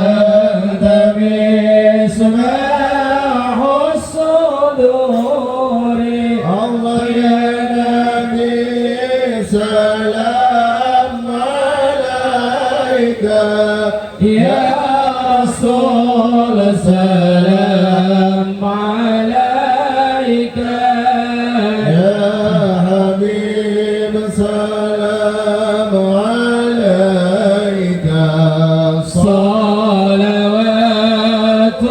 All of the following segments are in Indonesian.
أنت مصباح الصدور الله يا نبي سلام عليك يا رسول سلام عليك يا حبيب سلام عليك صلوات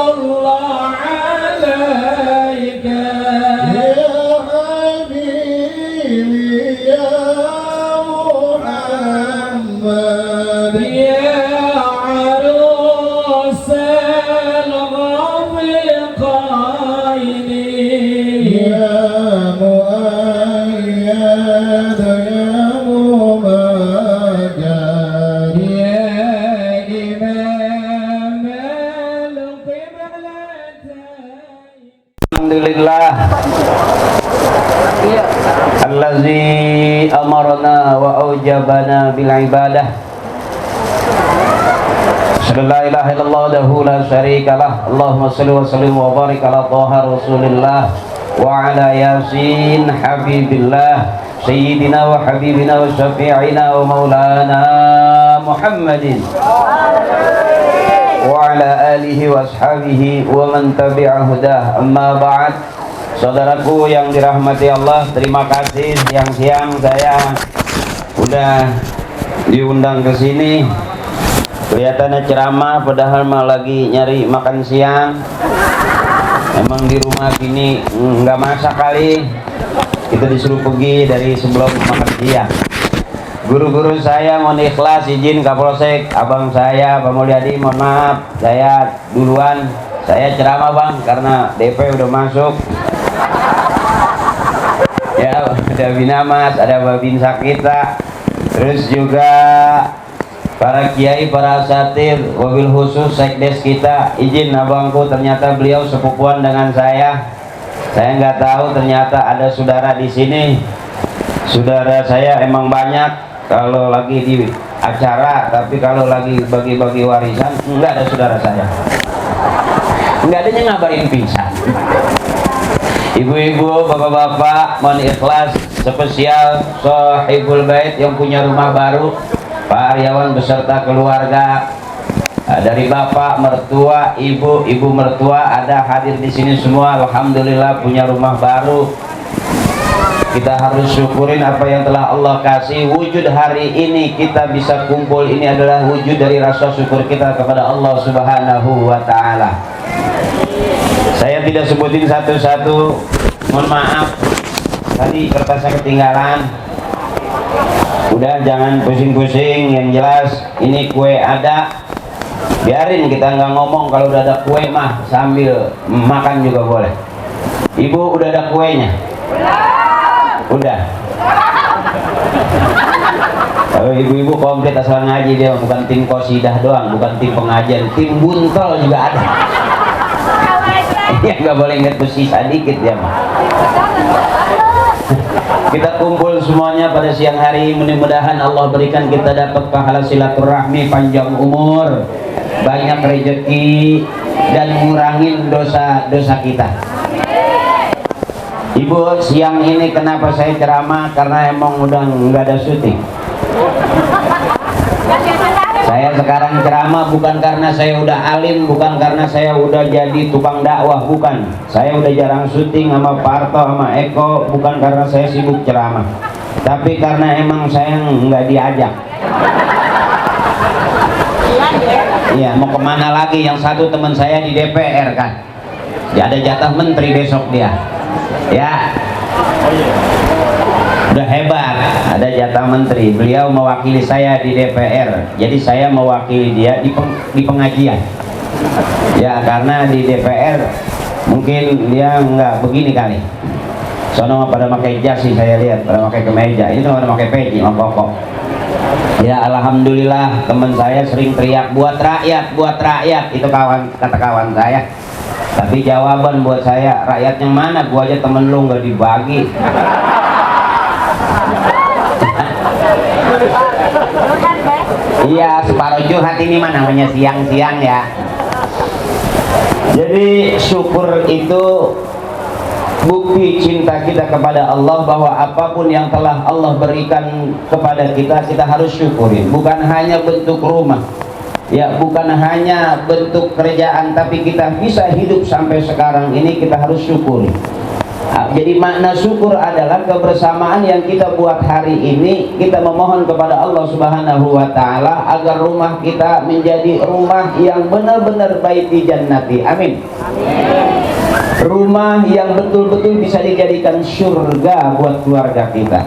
الله عليك يا حبيبي يا محمد يا عروس الغفقين يا مؤيد يا ممجد يا إمام القبلتين Alhamdulillah allazi amarna wa aujabana bil ibadah la ilaha illallah wahdahu la syarikalah Allahumma shalli wa sallim wa barik ala thaha rasulillah wa ala yasin habibillah sayyidina wa habibina wa syafi'ina wa maulana Muhammadin wa ala alihi wa ashabihi wa man tabi'a hudah. Amma ba'd. Saudaraku yang dirahmati Allah, terima kasih siang-siang saya udah diundang ke sini. Kelihatannya ceramah padahal mah lagi nyari makan siang. Emang di rumah gini nggak masak kali. Kita disuruh pergi dari sebelum makan siang. Guru-guru saya mohon ikhlas izin Kapolsek, abang saya Pak Mulyadi mohon maaf saya duluan, saya ceramah bang karena DP udah masuk ya, ada Binamas, ada Babin Sakita, terus juga para kiai, para asatir, wabil khusus sekdes kita. Izin abangku, ternyata beliau sepupuan dengan saya nggak tahu ternyata ada saudara di sini. Saudara saya emang banyak kalau lagi di acara, tapi kalau lagi bagi-bagi warisan enggak ada saudara saya, enggak adanya ngabarin pisan. Ibu-ibu, bapak-bapak, mohon ikhlas spesial Sohibul Bait yang punya rumah baru, Pak Aryawan beserta keluarga, dari bapak mertua, ibu mertua ada hadir di sini semua. Alhamdulillah punya rumah baru. Kita harus syukurin apa yang telah Allah kasih. Wujud hari ini kita bisa kumpul ini adalah wujud dari rasa syukur kita kepada Allah Subhanahu wa ta'ala. Saya tidak sebutin satu-satu, mohon maaf tadi kertasnya ketinggalan. Udah jangan pusing-pusing, yang jelas ini kue ada, biarin kita nggak ngomong. Kalau udah ada kue mah sambil makan juga boleh. Ibu udah ada kuenya? Udah. Kalau ibu-ibu komplit asal ngaji, dia bukan tim qosidah doang, bukan tim pengajian, tim buntol juga ada. Ya nggak boleh ingat bersisa dikit ya mah. Kita kumpul semuanya pada siang hari, mudah-mudahan Allah berikan kita dapat pahala silaturahmi, panjang umur, banyak rezeki, dan ngurangin dosa-dosa kita. Ibu, siang ini kenapa saya ceramah? Karena emang udah nggak ada syuting. Saya sekarang ceramah bukan karena saya udah alim, bukan karena saya udah jadi tukang dakwah, bukan. Saya udah jarang syuting sama Parto, sama Eko, bukan karena saya sibuk ceramah, tapi karena emang saya nggak diajak. Iya, mau kemana lagi? Yang satu teman saya di DPR kan, ya ada jatah menteri besok dia. Ya, udah hebat, ada jatah menteri. Beliau mewakili saya di DPR, jadi saya mewakili dia di pengajian. Ya, karena di DPR mungkin dia nggak begini kali. Sono pada pakai jas sih, saya lihat pada pakai kemeja. Ini pada pakai peci, koko. Ya, alhamdulillah teman saya sering teriak buat rakyat, itu kata kawan saya. Tapi jawaban buat saya, rakyat yang mana? Gua aja temen lu nggak dibagi. Iya, separuh curhat ini mah namanya siang-siang ya. Jadi syukur itu bukti cinta kita kepada Allah, bahwa apapun yang telah Allah berikan kepada kita, kita harus syukuri. Bukan hanya bentuk rumah, ya, bukan hanya bentuk kerjaan, tapi kita bisa hidup sampai sekarang ini, kita harus syukuri. Jadi makna syukur adalah kebersamaan yang kita buat hari ini. Kita memohon kepada Allah Subhanahu wa Ta'ala agar rumah kita menjadi rumah yang benar-benar baiti jannati. Amin. Rumah yang betul-betul bisa dijadikan surga buat keluarga kita.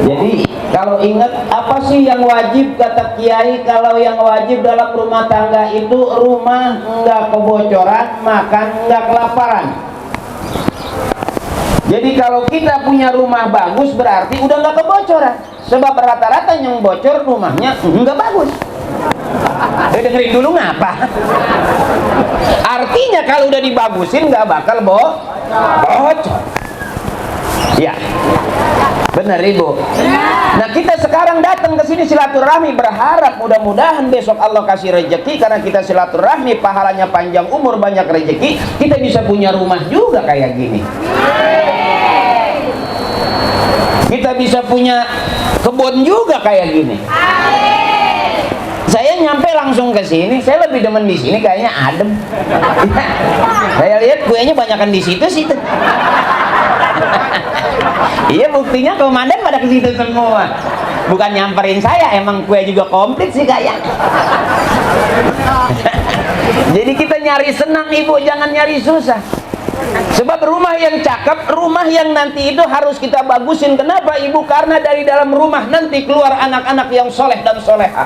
Jadi kalau ingat apa sih yang wajib, kata Kiai, kalau yang wajib dalam rumah tangga itu rumah enggak kebocoran, makan enggak kelaparan. Jadi kalau kita punya rumah bagus berarti udah nggak kebocoran. Sebab rata-rata yang bocor rumahnya nggak bagus. Dengerin dulu ngapa? Artinya kalau udah dibagusin nggak bakal bocor. Ya, benar Ibu. Nah kita sekarang datang ke sini silaturahmi, berharap mudah-mudahan besok Allah kasih rezeki, karena kita silaturahmi pahalanya panjang umur, banyak rezeki, kita bisa punya rumah juga kayak gini. Kita bisa punya kebun juga kayak gini. Saya nyampe langsung ke sini, saya lebih demen di sini, kayaknya adem. Saya lihat kuenya banyakan di situ sih. Iya, buktinya komandan pada ke situ semua. Bukan nyamperin saya, emang kue juga komplit sih kayak. Jadi kita nyari senang Ibu, jangan nyari susah. Sebab rumah yang cakep, rumah yang nanti itu harus kita bagusin. Kenapa Ibu? Karena dari dalam rumah nanti keluar anak-anak yang soleh dan soleha.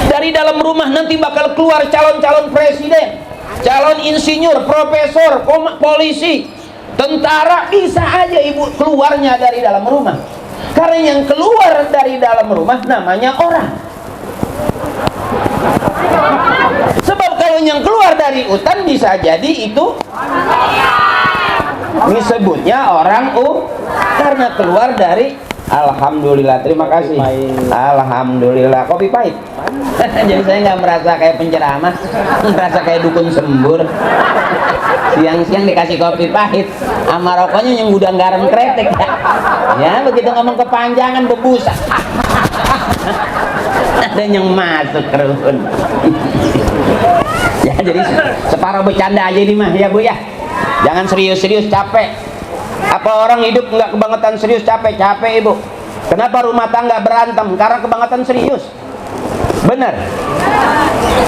Dari dalam rumah nanti bakal keluar calon-calon presiden, calon insinyur, profesor, polisi, tentara, bisa aja Ibu keluarnya dari dalam rumah. Karena yang keluar dari dalam rumah namanya orang. Sebab kalau yang keluar dari hutan bisa jadi itu disebutnya orang karena keluar dari. Alhamdulillah, terima kasih. Alhamdulillah, kopi pahit. Jadi saya nggak merasa kayak penceramah, merasa kayak dukun sembur. Siang-siang dikasih kopi pahit, sama rokoknya yang gudang garam kretek. Ya, begitu ngomong kepanjangan bebusa. Ada yang masuk kerun. Ya, jadi separuh bercanda aja ini mah ya Bu ya. Jangan serius-serius, capek. Apa orang hidup nggak kebangetan serius, capek Ibu. Kenapa rumah tangga berantem? Karena kebangetan serius. Bener.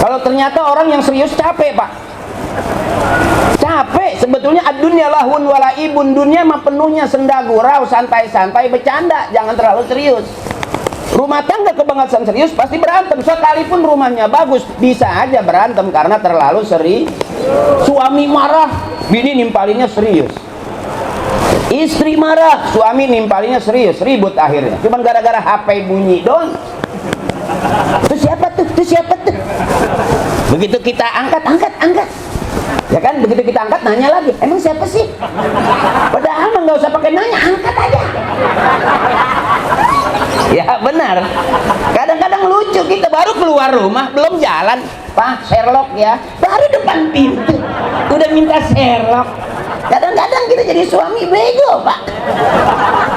Kalau ternyata orang yang serius capek Pak. Capek. Sebetulnya ad-dunya lahun walaibun. Dunia mah penuhnya senda gurau, santai-santai, bercanda. Jangan terlalu serius. Rumah tangga kebangetan serius pasti berantem. Sekalipun rumahnya bagus, bisa aja berantem karena terlalu serius. Suami marah, bini nimpalinnya serius. Istri marah, suami nimpalinnya serius, ribut akhirnya. Cuman gara-gara HP bunyi doang. Itu siapa tuh? Begitu kita angkat. Ya kan, begitu kita angkat nanya lagi, emang siapa sih? Padahal mah nggak usah pakai nanya, angkat aja. Ya benar. Kadang-kadang lucu, kita baru keluar rumah, belum jalan, Pak Sherlock ya, baru depan pintu, udah minta Sherlock. Kadang-kadang kita jadi suami bego Pak.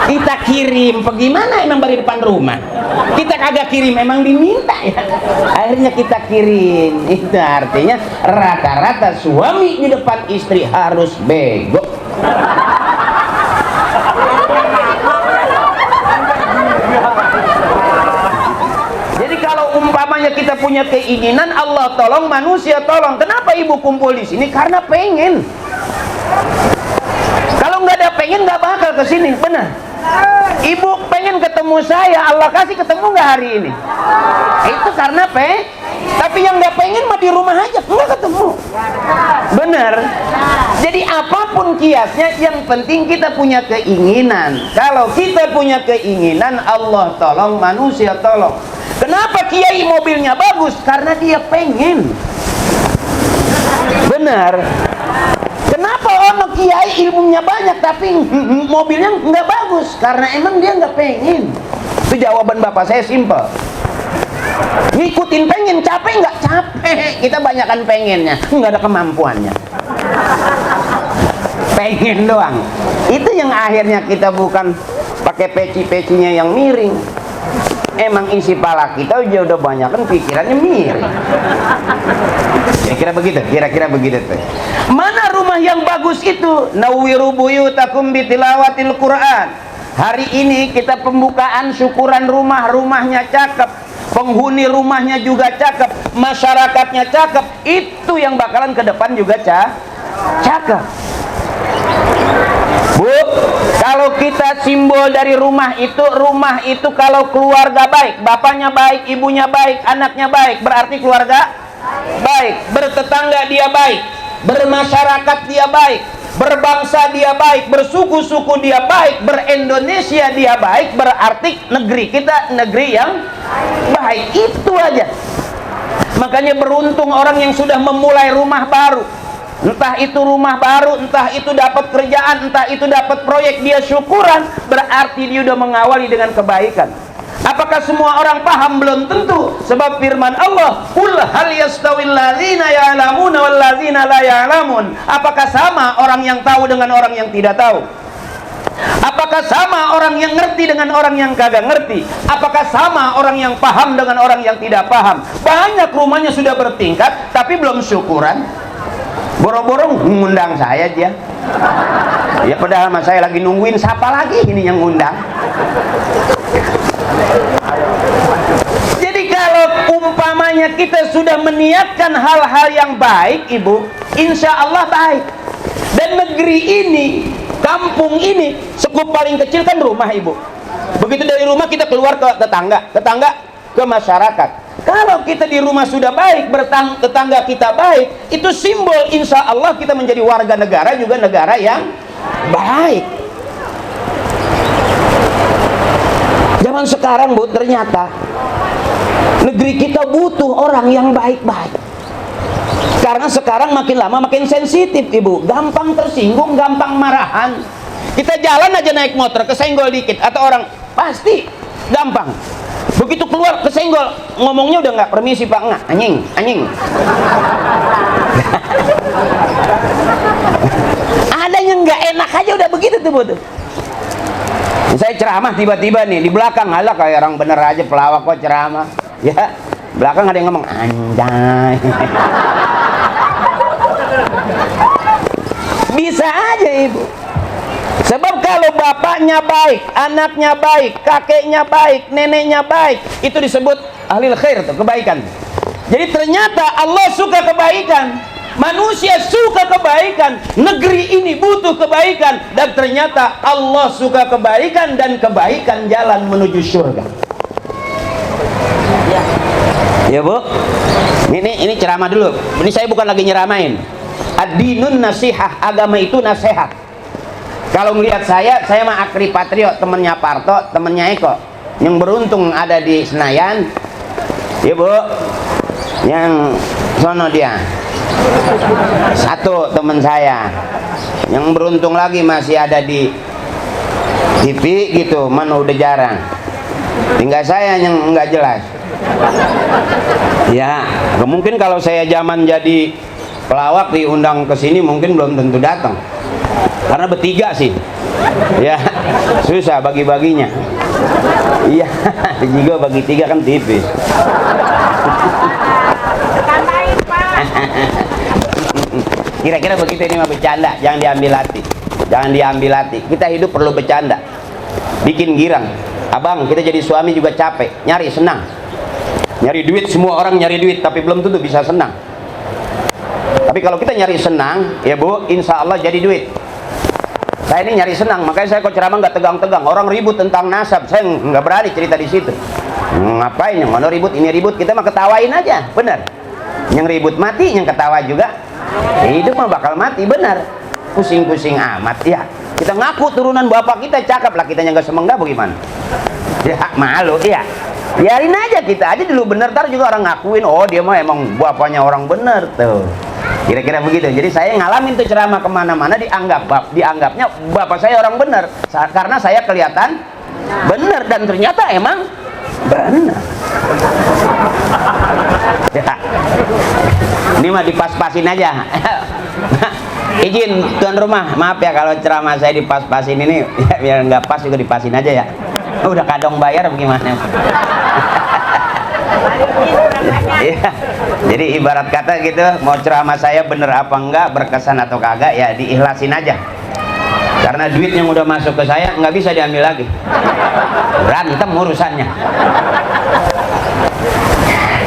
Kita kirim, bagaimana emang baru depan rumah. Kita kagak kirim, emang diminta ya. Akhirnya kita kirim. Itu artinya rata-rata suami di depan istri harus bego. Jadi kalau umpamanya kita punya keinginan, Allah tolong, manusia tolong. Kenapa Ibu kumpul di sini? Karena pengen. Kalau nggak ada pengen nggak bakal ke sini, benar. Ibu pengen ketemu saya, Allah kasih ketemu nggak hari ini? Itu karena tapi yang nggak pengen mah di rumah aja, nggak ketemu. Benar. Jadi apapun kiasnya, yang penting kita punya keinginan. Kalau kita punya keinginan, Allah tolong, manusia tolong. Kenapa Kiai mobilnya bagus? Karena dia pengen. Benar. Kenapa orang Kiai ilmunya banyak tapi mobilnya nggak bagus? Karena emang dia nggak pengen. Itu jawaban bapak saya simpel. Ngikutin pengen, capek nggak? Capek. Kita banyakkan pengennya, nggak ada kemampuannya. Pengen doang. Itu yang akhirnya kita bukan pakai peci-pecinya yang miring. Emang isi pala kita udah banyak kan pikirannya miring. Kira-kira begitu tuh. Mana rumah yang bagus itu? Nawwiru buyutakum bitilawatil Quran. Hari ini kita pembukaan syukuran rumahnya cakep, penghuni rumahnya juga cakep, masyarakatnya cakep. Itu yang bakalan ke depan juga cakep. Bu, kalau kita simbol dari rumah itu kalau keluarga baik, bapaknya baik, ibunya baik, anaknya baik, berarti keluarga baik, bertetangga dia baik, bermasyarakat dia baik, berbangsa dia baik, bersuku-suku dia baik, berindonesia dia baik, berarti negeri kita negeri yang baik. Itu aja. Makanya beruntung orang yang sudah memulai rumah baru. Entah itu rumah baru, entah itu dapat kerjaan, entah itu dapat proyek, dia syukuran, berarti dia sudah mengawali dengan kebaikan. Apakah semua orang paham? Belum tentu. Sebab firman Allah, "Qul hal yastawil ladzina ya'lamuna wal ladzina la ya'lamun." Apakah sama orang yang tahu dengan orang yang tidak tahu? Apakah sama orang yang ngerti dengan orang yang kagak ngerti? Apakah sama orang yang paham dengan orang yang tidak paham? Banyak rumahnya sudah bertingkat, tapi belum syukuran. Boro-boro ngundang saya dia. Ya padahal mas saya lagi nungguin siapa lagi ini yang ngundang. Jadi kalau umpamanya kita sudah meniatkan hal-hal yang baik, Ibu, insya Allah baik. Dan negeri ini, kampung ini, sekup paling kecil kan rumah, Ibu. Begitu dari rumah kita keluar ke tetangga ke masyarakat. Kalau kita di rumah sudah baik, tetangga kita baik, itu simbol insya Allah kita menjadi warga negara, juga negara yang baik. Zaman sekarang, Bu, ternyata negeri kita butuh orang yang baik-baik. Karena sekarang makin lama makin sensitif, Ibu. Gampang tersinggung, gampang marahan. Kita jalan aja naik motor, kesenggol dikit, atau orang pasti gampang. Begitu keluar kesenggol, ngomongnya udah nggak permisi Pak, nggak, anjing. Ada yang nggak enak aja udah begitu tuh, Bu. Saya ceramah tiba-tiba nih di belakang, alah kayak orang bener aja pelawak kok ceramah. Ya, belakang ada yang ngomong anjay. Bisa aja, Ibu. Sebab kalau bapaknya baik, anaknya baik, kakeknya baik, neneknya baik, itu disebut ahlil khair, tuh, kebaikan. Jadi ternyata Allah suka kebaikan, manusia suka kebaikan, negeri ini butuh kebaikan, dan ternyata Allah suka kebaikan, dan kebaikan jalan menuju surga. Ya, Bu. Ini ceramah dulu. Ini saya bukan lagi nyeramain. Ad-dinun nasihah, agama itu nasihat. Kalau melihat saya mah Akri Patriot, temennya Parto, temennya Eko, yang beruntung ada di Senayan. Ya, Bu, yang sono dia satu teman saya, yang beruntung lagi masih ada di TV gitu, mana udah jarang. Tinggal saya yang nggak jelas. Ya, mungkin kalau saya zaman jadi pelawak diundang ke sini mungkin belum tentu datang. Karena bertiga sih, ya susah bagi-baginya. Iya, juga bagi tiga kan tipis. Kira-kira begitu, ini mah bercanda, jangan diambil hati. Kita hidup perlu bercanda, bikin girang. Abang, kita jadi suami juga capek, nyari senang, nyari duit. Semua orang nyari duit, tapi belum tentu bisa senang. Tapi kalau kita nyari senang, ya Bu, insya Allah jadi duit. Saya ini nyari senang, makanya saya kok ceramah nggak tegang-tegang. Orang ribut tentang nasab, saya nggak berani cerita di situ. Ngapain? Yang mana ribut, ini ribut, kita mah ketawain aja, benar. Yang ribut mati, yang ketawa juga hidup mah bakal mati, benar. Pusing-pusing amat ya. Kita ngaku turunan bapak kita cakep lah, kitanya nggak semenggak bagaimana? Ya malu, ya. Biarin aja, kita aja dulu bener, ntar juga orang ngakuin, oh dia mah emang bapaknya orang bener tuh. Kira-kira begitu. Jadi saya ngalamin tuh ceramah kemana-mana, dianggapnya bapak saya orang bener, karena saya kelihatan bener, dan ternyata emang bener. Ya. Ini mah dipas-pasin aja. Izin tuan rumah, maaf ya kalau ceramah saya dipas-pasin ini, ya, biar nggak pas juga dipasin aja ya. Udah kadang bayar bagaimana? Ya, jadi ibarat kata gitu, mau ceramah saya bener apa enggak, berkesan atau kagak ya diikhlasin aja. Karena duit yang udah masuk ke saya nggak bisa diambil lagi. Berantem urusannya.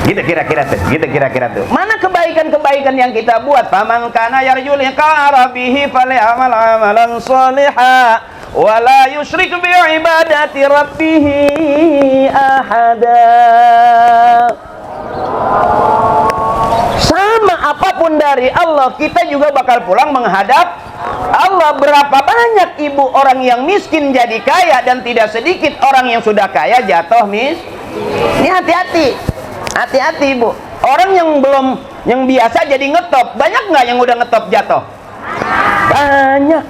Gitu kira-kira tuh. Mana kebaikan-kebaikan yang kita buat? Faman kana yarju liqa rabbih falyamal amalan shalihan wa la yusyrik bi ibadati rabbih ahada. Sama apapun dari Allah, kita juga bakal pulang menghadap Allah. Berapa banyak ibu orang yang miskin jadi kaya, dan tidak sedikit orang yang sudah kaya jatuh Ini hati-hati ibu. Orang yang biasa jadi ngetop, banyak nggak yang udah ngetop jatuh? Banyak.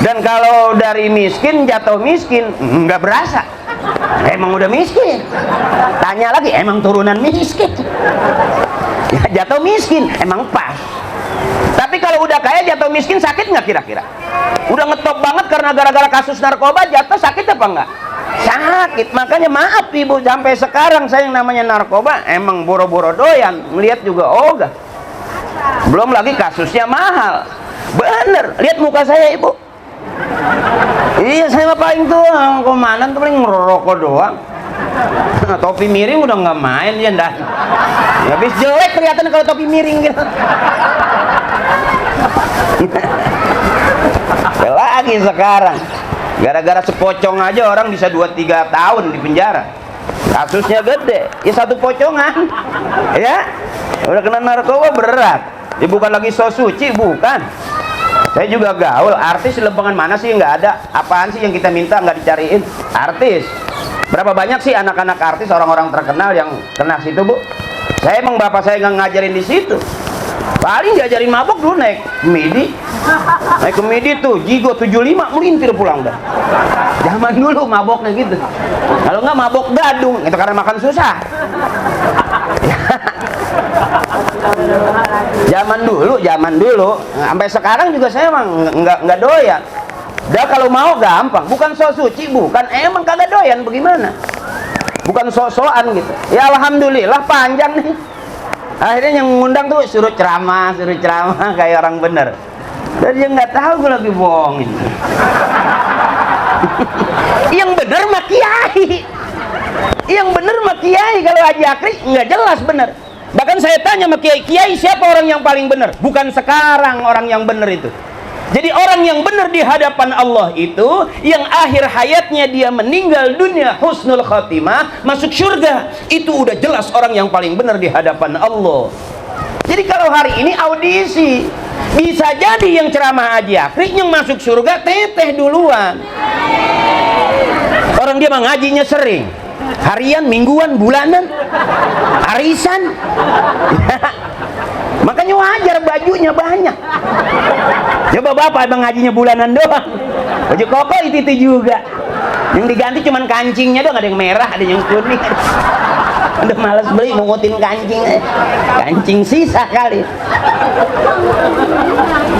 Dan kalau dari miskin jatuh miskin, nggak berasa. Emang udah miskin. Tanya lagi, emang turunan miskin. Ya, jatuh miskin, emang pas. Tapi kalau udah kaya jatuh miskin, sakit nggak kira-kira? Udah ngetop banget karena gara-gara kasus narkoba, jatuh sakit apa enggak? Sakit. Makanya maaf ibu, sampai sekarang saya yang namanya narkoba emang boro-boro doyan, melihat juga ogah. Belum lagi kasusnya mahal. Bener, lihat muka saya ibu. Iya, saya mah paling tuh komandan tuh paling merokok doang. Topi miring udah nggak main ya, dah. Ya, habis jelek kelihatan kalau topi miring gitu. Lagi sekarang gara-gara sepocong aja orang bisa 2-3 tahun di penjara. Kasusnya gede, ya satu pocongan. Ya, udah kena narkoba berat. Ya bukan lagi so suci, bukan. Saya juga gaul, artis di Lempengan mana sih nggak ada? Apaan sih yang kita minta nggak dicariin? Artis. Berapa banyak sih anak-anak artis, orang-orang terkenal yang kena situ, Bu? Saya emang bapak saya nggak ngajarin di situ. Paling diajarin mabok dulu naik midi. Naik ke midi tuh, Jigo 75 melintir pulang dah. Zaman dulu maboknya gitu. Kalau nggak mabok gadung, itu karena makan susah. Zaman dulu, sampai sekarang juga saya emang nggak doyan. Dah kalau mau gampang, bukan so suci, bukan, emang kagak doyan bagaimana? Bukan sok-sokan gitu. Ya alhamdulillah panjang nih. Akhirnya yang mengundang tuh suruh ceramah kayak orang bener. Dan dia nggak tahu gue lagi bohongin. Yang bener mah kiai. Yang bener mah kiai, kalau Haji Akri nggak jelas bener. Bahkan saya tanya sama kiai, siapa orang yang paling bener? Bukan sekarang orang yang bener itu. Jadi orang yang benar di hadapan Allah itu yang akhir hayatnya dia meninggal dunia husnul khatimah, masuk surga. Itu udah jelas orang yang paling benar di hadapan Allah. Jadi kalau hari ini audisi, bisa jadi yang ceramah Haji Akri yang masuk surga teteh duluan. Orang dia mengajinya sering, harian, mingguan, bulanan, arisan. Makanya wajar bajunya banyak. Coba bapak emang ngajinya bulanan doang, baju koko itu juga. Yang diganti cuman kancingnya doang, ada yang merah, ada yang kuning. Udah males beli, mungutin kancing sisa kali.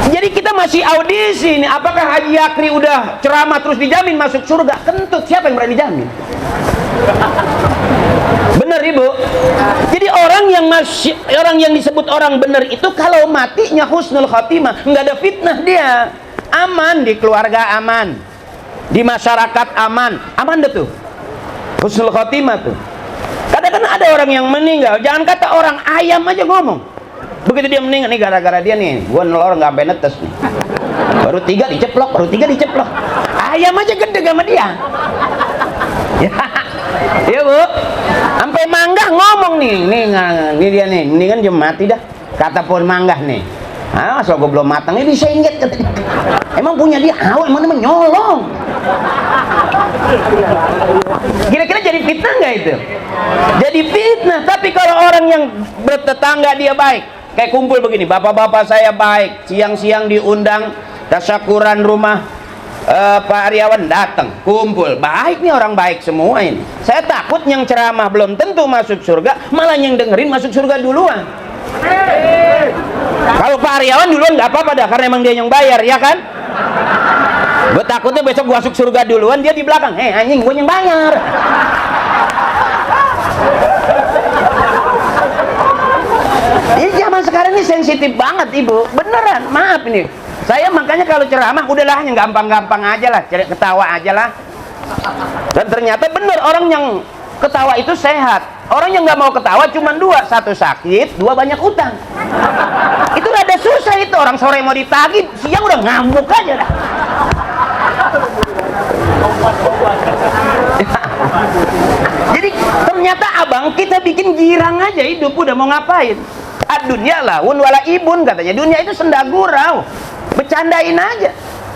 Jadi kita masih audisi nih, apakah Haji Akri udah ceramah terus dijamin masuk surga? Kentut, siapa yang berani jamin? Bener ibu. Jadi orang yang disebut orang bener itu kalau matinya husnul khatimah, nggak ada fitnah, dia aman, di keluarga aman, di masyarakat aman deh tuh husnul khatimah tuh. Kadang-kadang ada orang yang meninggal, jangan kata orang, ayam aja ngomong begitu dia meninggal, nih gara-gara dia nih gua nelor nggak sampai netes nih, baru 3 diceplok, ayam aja gede sama dia. Ya bu, sampai manggah ngomong nih dia nih, ini kan jam mati dah, kata pohon manggah nih. Asal gue belum matang ini disenget katanya. Emang punya dia awal, emang nyolong. Kira-kira jadi fitnah nggak itu? Jadi fitnah. Tapi kalau orang yang bertetangga dia baik, kayak kumpul begini, bapak-bapak saya baik, siang-siang diundang tasyakuran rumah Pak Aryawan datang, kumpul, baik nih, orang baik semua ini. Saya takut yang ceramah belum tentu masuk surga, malah yang dengerin masuk surga duluan. Kalau Pak Aryawan duluan nggak apa-apa dah, karena emang dia yang bayar, ya kan? Gue takutnya besok gue masuk surga duluan, dia di belakang, anjing, gue yang bayar. Ini zaman sekarang ini sensitif banget, Ibu, beneran, maaf ini. Saya makanya kalau ceramah udahlah yang gampang-gampang aja lah, ketawa aja lah. Dan ternyata bener, orang yang ketawa itu sehat. Orang yang nggak mau ketawa cuma dua, satu sakit, dua banyak utang. Itu rada susah itu, orang sore mau ditagih, siang udah ngamuk aja dah. Jadi ternyata abang, kita bikin girang aja hidup, udah mau ngapain? Dunia laun wala ibun, katanya. Dunia itu senda gurau, bercandain aja.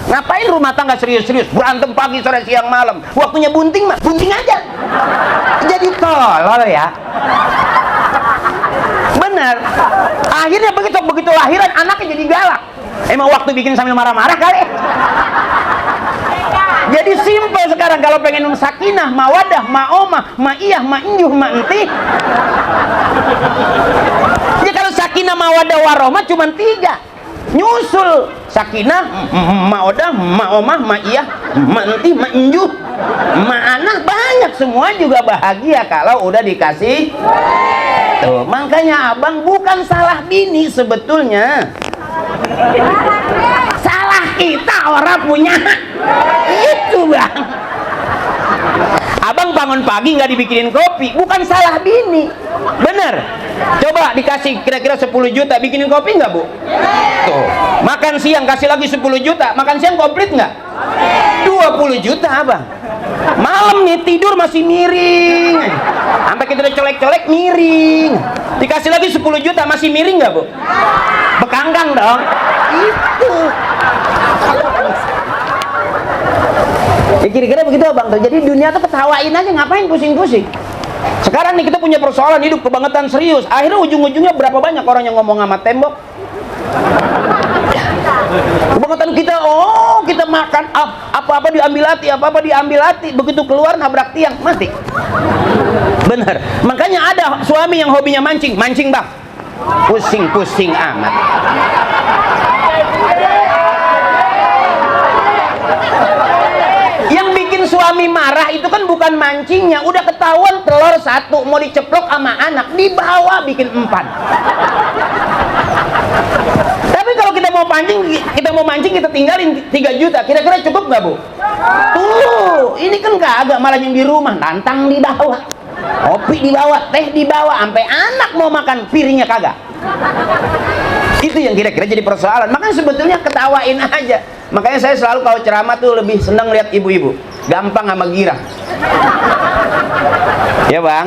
Ngapain rumah tangga serius-serius, berantem pagi sore siang malam, waktunya bunting mah bunting aja. Jadi tolol ya, bener. Akhirnya begitu lahiran anaknya jadi galak. Emang waktu bikin sambil marah-marah kali. Jadi simpel sekarang kalau pengen sakinah, mawadah, maomah, maiyah, mainjuh, maenti. Jadi kalau sakinah, mawadah, warahmah cuma 3. Nyusul sakinah, mawadah, maomah, maiyah, maenti, mainjuh, ma'anah, banyak, semua juga bahagia kalau udah dikasih. Tuh, makanya abang bukan salah bini sebetulnya. Salah kita orang punya itu bang. Abang bangun pagi nggak dibikinin kopi, bukan salah bini, bener. Coba dikasih kira-kira 10 juta, bikinin kopi nggak bu? Tuh, makan siang kasih lagi 10 juta, makan siang komplit nggak? 20 juta abang. Malam nih tidur masih miring, sampai kita udah colek-colek miring. Dikasih lagi 10 juta masih miring nggak bu? Bekanggang dong. Itu. Ya kira-kira begitu abang. Jadi dunia tuh ketawain aja, ngapain pusing-pusing. Sekarang nih kita punya persoalan hidup kebangetan serius. Akhirnya ujung-ujungnya berapa banyak orang yang ngomong sama tembok. Kebangetan kita, kita makan apa-apa diambil hati, begitu keluar nabrak tiang, mati. Bener. Makanya ada suami yang hobinya mancing bang. Pusing-pusing amat. Yang bikin suami marah itu kan bukan mancingnya, udah ketahuan telur 1 mau diceplok sama anak, dibawa bikin 4. Tapi kalau kita mau mancing kita tinggalin 3 juta, kira-kira cukup nggak bu? Tuh, ini kan kagak, malah yang di rumah nantang dibawa, kopi dibawa, teh dibawa, sampai anak mau makan piringnya kagak. Itu yang kira-kira jadi persoalan. Makanya sebetulnya ketawain aja. Makanya saya selalu kalau ceramah tuh lebih senang lihat ibu-ibu, gampang sama girang. Ya bang,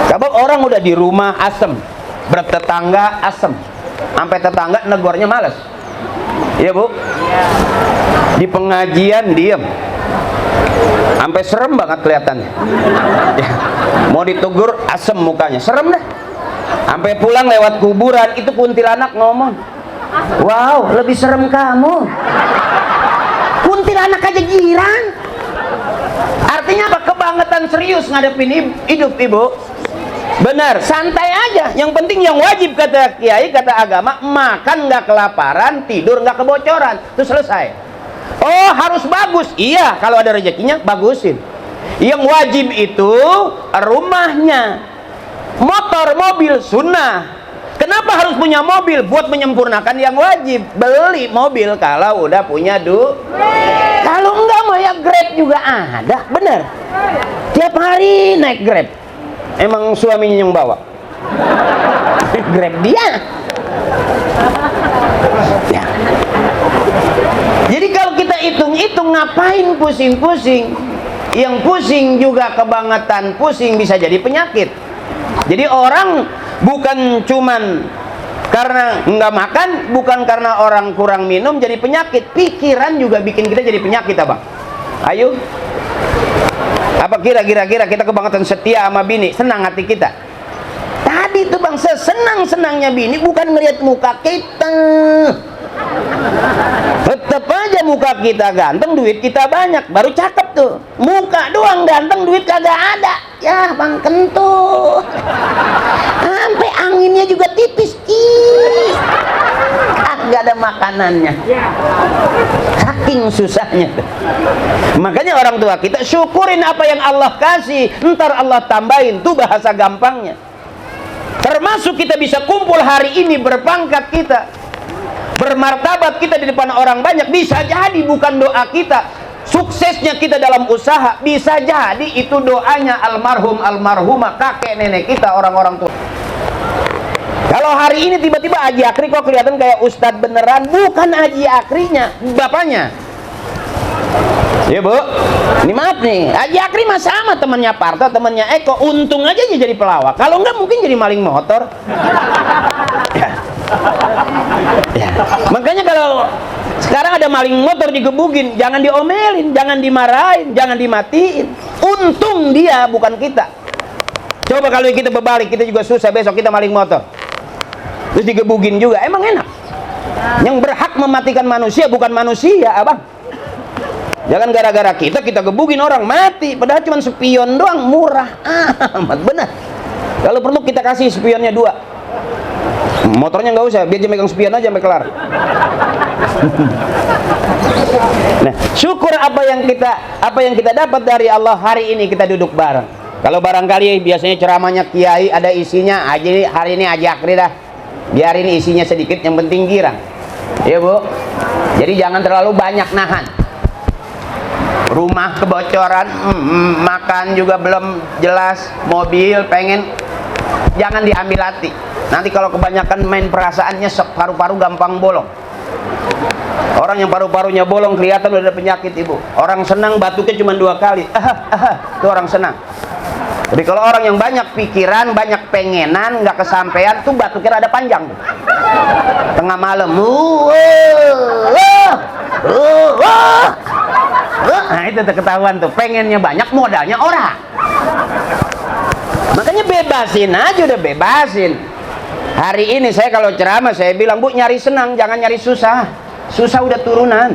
kalau orang udah di rumah asem, bertetangga asem, sampai tetangga negornya males. Iya bu, di pengajian diem, sampai serem banget kelihatannya. Ya. Mau ditegur asem mukanya, serem dah. Sampai pulang lewat kuburan itu kuntilanak ngomong, wow lebih serem kamu. Kuntilanak aja girang. Artinya apa? Kebangetan serius ngadepin hidup ibu. Benar, santai aja. Yang penting yang wajib kata kiai, kata agama, makan nggak kelaparan, tidur nggak kebocoran, itu selesai. Oh harus bagus, iya kalau ada rezekinya bagusin. Yang wajib itu rumahnya, motor, mobil sunnah. Kenapa harus punya mobil? Buat menyempurnakan yang wajib. Beli mobil kalau udah punya duit. Kalau enggak mah ya Grab juga ada, bener. Tiap hari naik Grab. Emang suaminya yang bawa? Grab dia. Ya. Jadi kalau kita hitung-hitung, ngapain pusing-pusing? Yang pusing juga kebangetan pusing bisa jadi penyakit. Jadi orang bukan cuman karena nggak makan, bukan karena orang kurang minum jadi penyakit, pikiran juga bikin kita jadi penyakit abang. Ayo, apa kira-kira kita kebangetan setia sama bini, senang hati kita. Tadi tuh bang, sesenang-senangnya bini bukan ngeliat muka kita, tetap aja muka kita ganteng, duit kita banyak, baru cakep tuh. Muka doang ganteng, duit kagak ada. Ya Bang Kentut, sampai anginnya juga tipis, kagak ada makanannya, saking susahnya. Makanya orang tua kita syukurin apa yang Allah kasih, ntar Allah tambahin, tuh bahasa gampangnya. Termasuk kita bisa kumpul hari ini, berpangkat kita, bermartabat kita di depan orang banyak, bisa jadi bukan doa kita. Suksesnya kita dalam usaha bisa jadi itu doanya almarhum almarhumah kakek nenek kita, orang-orang tua. Kalau hari ini tiba-tiba Haji Akri kok kelihatan kayak ustadz beneran, bukan Haji Akrinya, bapaknya. Ya Bu, ini maaf nih, Haji Akri mah sama temannya Parto, temannya Eko, untung aja dia jadi pelawak. Kalau enggak mungkin jadi maling motor. Ya. Ya. Makanya kalau sekarang ada maling motor digebukin, jangan diomelin, jangan dimarahin, jangan dimatiin. Untung dia bukan kita. Coba kalau kita berbalik, kita juga susah, besok kita maling motor terus digebukin juga, emang enak? Yang berhak mematikan manusia bukan manusia, abang. Jangan gara-gara kita gebukin orang mati, padahal cuma spion doang, murah amat, benar. Kalau perlu kita kasih spionnya 2, motornya nggak usah, biar dia megang spion aja sampai kelar. Nah, syukur apa yang kita dapat dari Allah. Hari ini kita duduk bareng. Kalau barangkali biasanya ceramahnya kiai ada isinya, hari ini Haji Akri dah, biarin isinya sedikit, yang penting girang. Ya Bu, jadi jangan terlalu banyak nahan. Rumah kebocoran, makan juga belum jelas, mobil pengen, jangan diambil hati. Nanti kalau kebanyakan main perasaannya, paru-paru gampang bolong. Orang yang paru-parunya bolong kelihatan udah ada penyakit, Ibu. Orang senang batuknya cuma 2 kali, itu orang senang. Tapi kalau orang yang banyak pikiran, banyak pengenan, nggak kesampaian, tuh batuknya ada panjang. Tengah malam, nah itu ketahuan tuh, pengennya banyak, modalnya orang. Makanya bebasin aja, udah bebasin. Hari ini saya kalau ceramah saya bilang, Bu, nyari senang, jangan nyari susah. Susah udah turunan.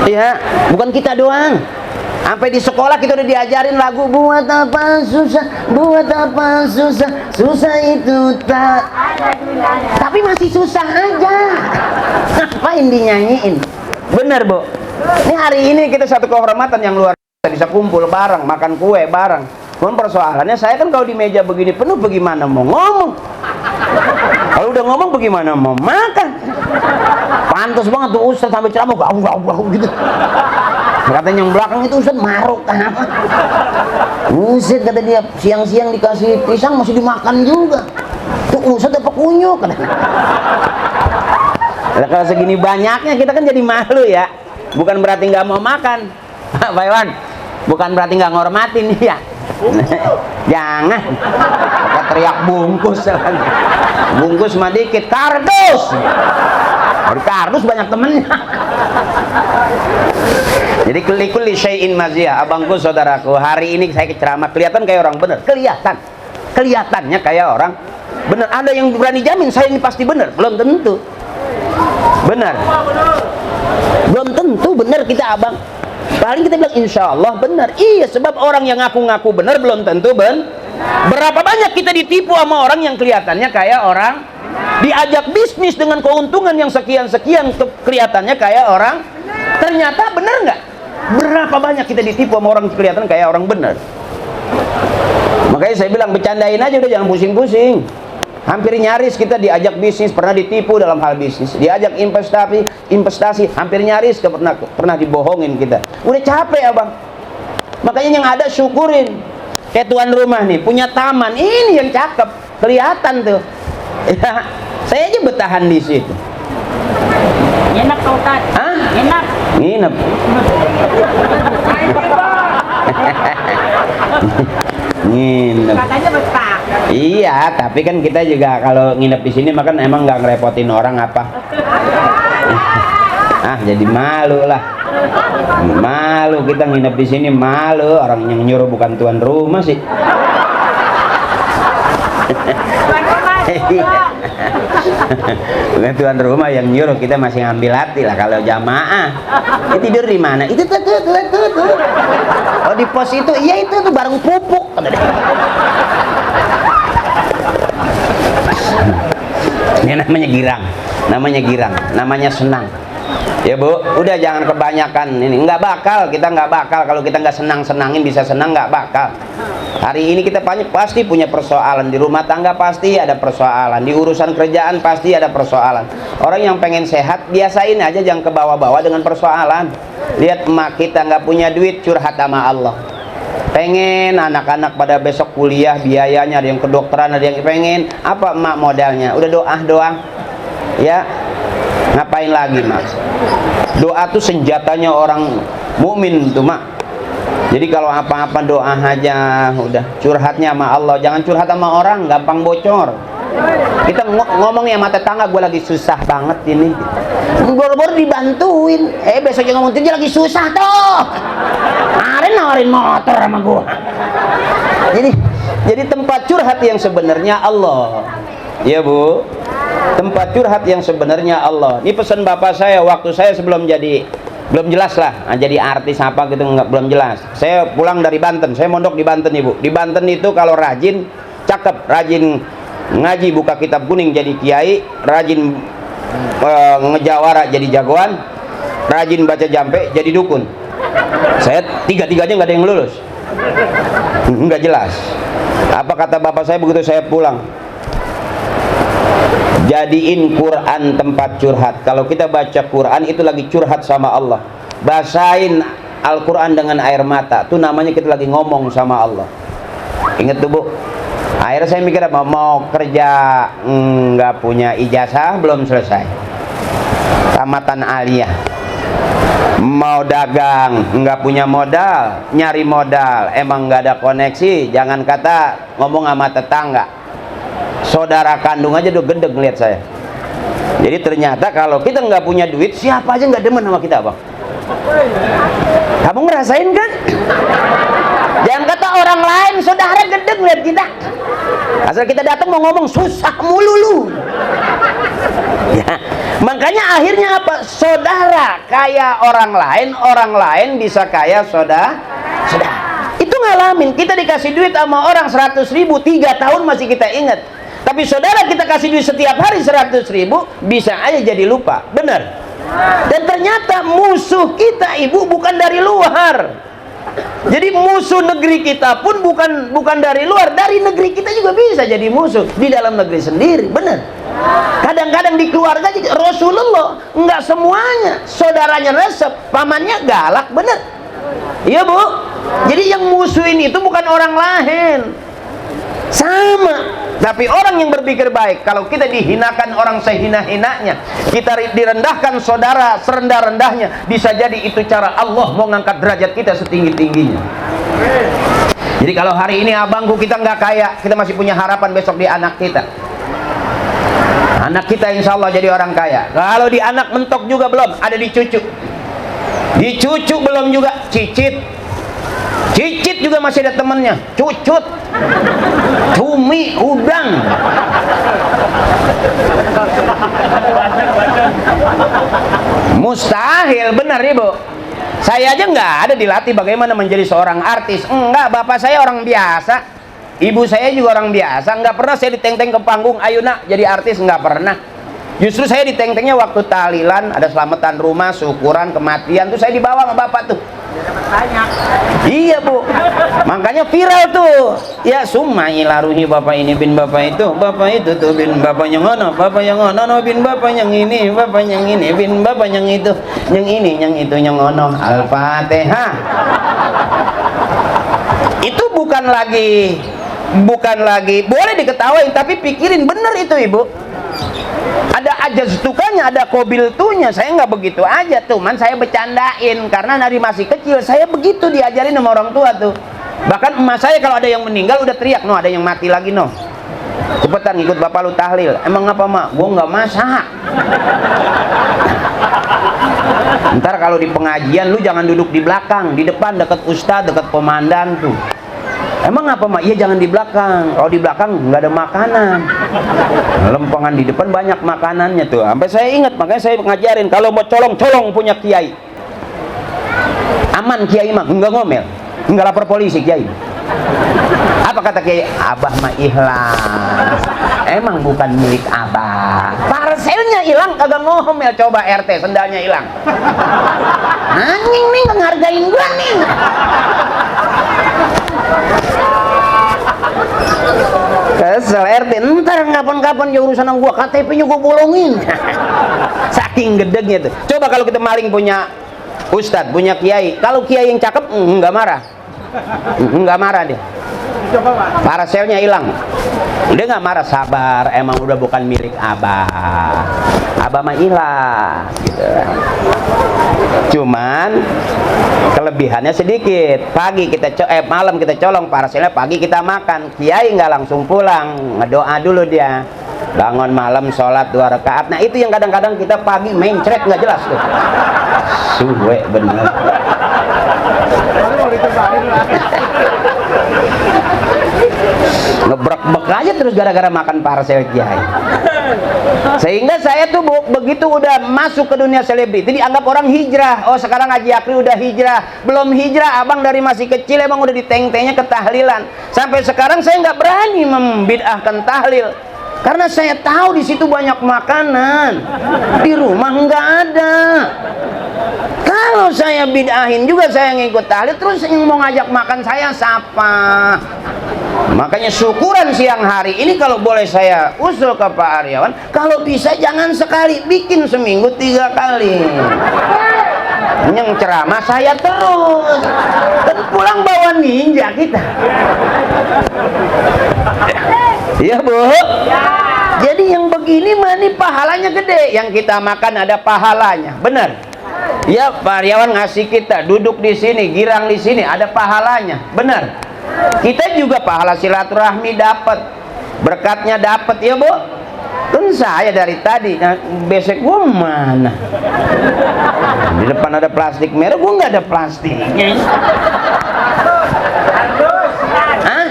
Ya, bukan kita doang. Sampai di sekolah kita udah diajarin lagu, buat apa susah, buat apa susah, susah itu tak ada gunanya. Tapi masih susah aja. Ngapain dinyanyiin? Bener Bu. Ini hari ini kita satu kehormatan yang luar biasa, bisa kumpul bareng, makan kue bareng. Cuman persoalannya saya kan kalau di meja begini penuh, bagaimana mau ngomong? Kalau udah ngomong bagaimana mau makan? Pantas banget tuh Ustaz sampai ceramah gau gitu. Katanya yang belakang itu Ustaz maruk apa? Ustaz kata dia, siang-siang dikasih pisang masih dimakan juga. Tuh Ustaz apa kunyuk? Nah, kalau segini banyaknya kita kan jadi malu ya. Bukan berarti nggak mau makan, Pak Iwan. Bukan berarti nggak ngormatin ya. Jangan. Kita teriak bungkus. Bungkus mah dikit, kardus. Dari kardus banyak temennya. Jadi kuli syai'in maziyah, abangku saudaraku, hari ini saya ceramah kelihatan kayak orang bener, kelihatannya kayak orang bener. Ada yang berani jamin saya ini pasti bener? Belum tentu. Bener, belum tentu bener kita abang. Paling kita bilang insya Allah bener. Iya, sebab orang yang ngaku-ngaku bener belum tentu Berapa banyak kita ditipu sama orang yang kelihatannya kayak orang, diajak bisnis dengan keuntungan yang sekian-sekian, kelihatannya kayak orang, ternyata bener nggak? Berapa banyak kita ditipu sama orang kelihatan kayak orang bener. Makanya saya bilang bercandain aja udah, jangan pusing-pusing. Hampir nyaris kita diajak bisnis, pernah ditipu dalam hal bisnis, diajak investasi, hampir nyaris pernah dibohongin kita. Udah capek abang. Makanya yang ada syukurin. Kayak tuan rumah nih, punya taman, ini yang cakep, kelihatan tuh. Ya, saya aja bertahan di situ. Enak Pak Ustaz. Hah? Enak. Nginep. Nginep. Katanya betah. Iya, tapi kan kita juga kalau nginep di sini makan emang nggak ngerepotin orang apa. Jadi malu lah. Malu kita nginep di sini, malu, orang yang nyuruh bukan tuan rumah sih. Tuan rumah. Bukan tuan rumah yang nyuruh, kita masih ngambil hati lah. Kalau jamaah tidur di mana? Itu tuh. Oh, di pos itu. Iya, itu tuh bareng pupuk. Ini namanya girang, namanya senang. Ya Bu, udah jangan kebanyakan ini. Kita nggak bakal kalau kita nggak senangin bisa senang, nggak bakal. Hari ini kita pasti punya persoalan, di rumah tangga pasti ada persoalan, di urusan kerjaan pasti ada persoalan. Orang yang pengen sehat biasain aja, jangan ke bawah-bawah dengan persoalan. Lihat emak kita nggak punya duit, curhat sama Allah. Pengen anak-anak pada besok kuliah, biayanya ada yang kedokteran, ada yang pengen apa emak modalnya, udah doa doang ya. Ngapain lagi mas? Doa tuh senjatanya orang mukmin tuh mak. Jadi kalau apa-apa doa aja, udah curhatnya sama Allah, jangan curhat sama orang, gampang bocor. Kita ngomongnya sama tetangga, gue lagi susah banget ini, boro-boro dibantuin, besoknya ngomong dia lagi susah tuh, nawarin motor sama gue. Jadi tempat curhat yang sebenarnya Allah, ya Bu. Tempat curhat yang sebenarnya Allah. Ini pesan bapak saya waktu saya sebelum belum jelas lah, jadi artis apa gitu, belum jelas. Saya pulang dari Banten, saya mondok di Banten Ibu. Di Banten itu kalau rajin, cakep, rajin ngaji buka kitab kuning jadi kiai, rajin ngejawara jadi jagoan, rajin baca jampe jadi dukun. Saya tiga-tiganya nggak ada yang lulus, nggak jelas. Apa kata bapak saya begitu saya pulang? Jadiin Quran tempat curhat. Kalau kita baca Quran itu lagi curhat sama Allah. Basahin Al-Quran dengan air mata, itu namanya kita lagi ngomong sama Allah. Ingat tuh Bu, akhirnya saya mikir apa, mau kerja nggak punya ijazah, belum selesai tamatan aliyah. Mau dagang nggak punya modal, nyari modal emang nggak ada koneksi, jangan kata ngomong sama tetangga, saudara kandung aja udah gendeg ngeliat saya. Jadi ternyata kalau kita nggak punya duit, siapa aja nggak demen sama kita bang. Kamu ngerasain kan? Jangan kata orang lain, saudara gendeg ngeliat kita. Asal kita datang mau ngomong susah mulu lu. Ya, makanya akhirnya apa? Saudara kaya orang lain bisa kaya saudara. Itu ngalamin, kita dikasih duit sama orang 100.000, 3 tahun masih kita ingat. Tapi saudara kita kasih duit setiap hari 100.000, bisa aja jadi lupa, benar. Dan ternyata musuh kita Ibu bukan dari luar. Jadi musuh negeri kita pun bukan dari luar, dari negeri kita juga bisa jadi musuh, di dalam negeri sendiri, benar. Kadang-kadang di keluarga Rasulullah nggak semuanya saudaranya resep, pamannya galak, benar. Iya Bu. Jadi yang musuhin itu bukan orang lain, sama. Tapi orang yang berpikir baik, kalau kita dihinakan orang sehina-hinanya, kita direndahkan saudara serendah-rendahnya, bisa jadi itu cara Allah mau ngangkat derajat kita setinggi-tingginya. Jadi kalau hari ini abangku kita nggak kaya, kita masih punya harapan besok di anak kita. Anak kita insya Allah jadi orang kaya. Kalau di anak mentok juga belum, ada di cucu. Di cucu belum juga, cicit juga masih ada temennya, cucut, cumi, udang. Mustahil, benar Ibu. Saya aja nggak ada dilatih bagaimana menjadi seorang artis. Enggak, bapak saya orang biasa, ibu saya juga orang biasa. Nggak pernah saya diteng-teng ke panggung, ayo nak jadi artis, nggak pernah. Justru saya diteng-tengnya waktu tahlilan, ada selamatan rumah, syukuran, kematian, tuh saya dibawa sama bapak tuh. Iya Bu, makanya viral tuh. Ya sumai laruhi bapak ini bin bapak itu tuh bin bapak yang ngono, bapak yang ngono bin bapak yang ini, bapak yang ini bin bapak yang itu, yang ini, yang itu, yang ngono. Al-Fatihah. Itu bukan lagi boleh diketawain, tapi pikirin bener itu Ibu. Ada ajaztukanya, ada kobiltunya. Saya nggak begitu aja tuh, man saya bercandain karena dari masih kecil saya begitu diajarin sama orang tua tuh. Bahkan emak saya kalau ada yang meninggal udah teriak, no ada yang mati lagi no, cepetan ikut bapak lu tahlil. Emang apa mak? Gua nggak masak. Ntar kalau di pengajian lu jangan duduk di belakang, di depan dekat ustadz, dekat komandan tuh. Emang apa mak? Iya jangan di belakang. Kalau di belakang nggak ada makanan. Lempengan di depan banyak makanannya tuh. Sampai saya ingat, makanya saya ngajarin kalau mau colong-colong punya kiai. Aman kiai mah, nggak ngomel, nggak lapor polisi kiai. Apa kata kiai? Abah mah ikhlas. Emang bukan milik abah. Parselnya hilang kagak ngomel. Coba RT sendalnya hilang. Anjing nih ngehargain gua nih. Kesel RT, ntar kapan-kapan ya urusan gua, KTP-nya gua bolongin. Saking gedegnya tuh. Coba kalau kita maling punya ustadz, punya kiai, kalau kiai yang cakep nggak marah, nggak marah dia. Parselnya hilang, dia nggak marah, sabar, emang udah bukan milik abah, abah mah ikhlas gitu. Cuman kelebihannya sedikit, pagi kita malam kita colong parselnya, pagi kita makan. Kiai nggak langsung pulang, ngedoa dulu dia, bangun malam sholat 2 rakaat. Nah itu yang kadang-kadang kita pagi mencret nggak jelas tuh, suwe bener. Ngebrek-brek aja terus gara-gara makan parcel kiai. Sehingga saya tuh begitu udah masuk ke dunia selebriti dianggap orang hijrah. Oh sekarang Haji Akri udah hijrah. Belum hijrah, abang dari masih kecil emang udah diteng-tengnya ke tahlilan. Sampai sekarang saya nggak berani membid'ahkan tahlil, karena saya tahu di situ banyak makanan, di rumah nggak ada. Kalau saya bid'ahin juga, saya ngikut tahlil, terus yang mau ngajak makan saya siapa? Makanya syukuran siang hari ini kalau boleh saya usul ke Pak Aryawan, kalau bisa jangan sekali, bikin seminggu 3 kali. Yang ceramah saya terus, dan pulang bawa ninja kita. Iya Bu. Jadi yang begini mah nih pahalanya gede, yang kita makan ada pahalanya, benar? Ya Pak Aryawan ngasih kita duduk di sini, girang di sini, ada pahalanya, benar? Kita juga pahala silaturahmi dapat, berkatnya dapat ya Bu. Kan saya dari tadi, nah, besek gua mana? Di depan ada plastik merah, gua nggak ada plastiknya. Hah?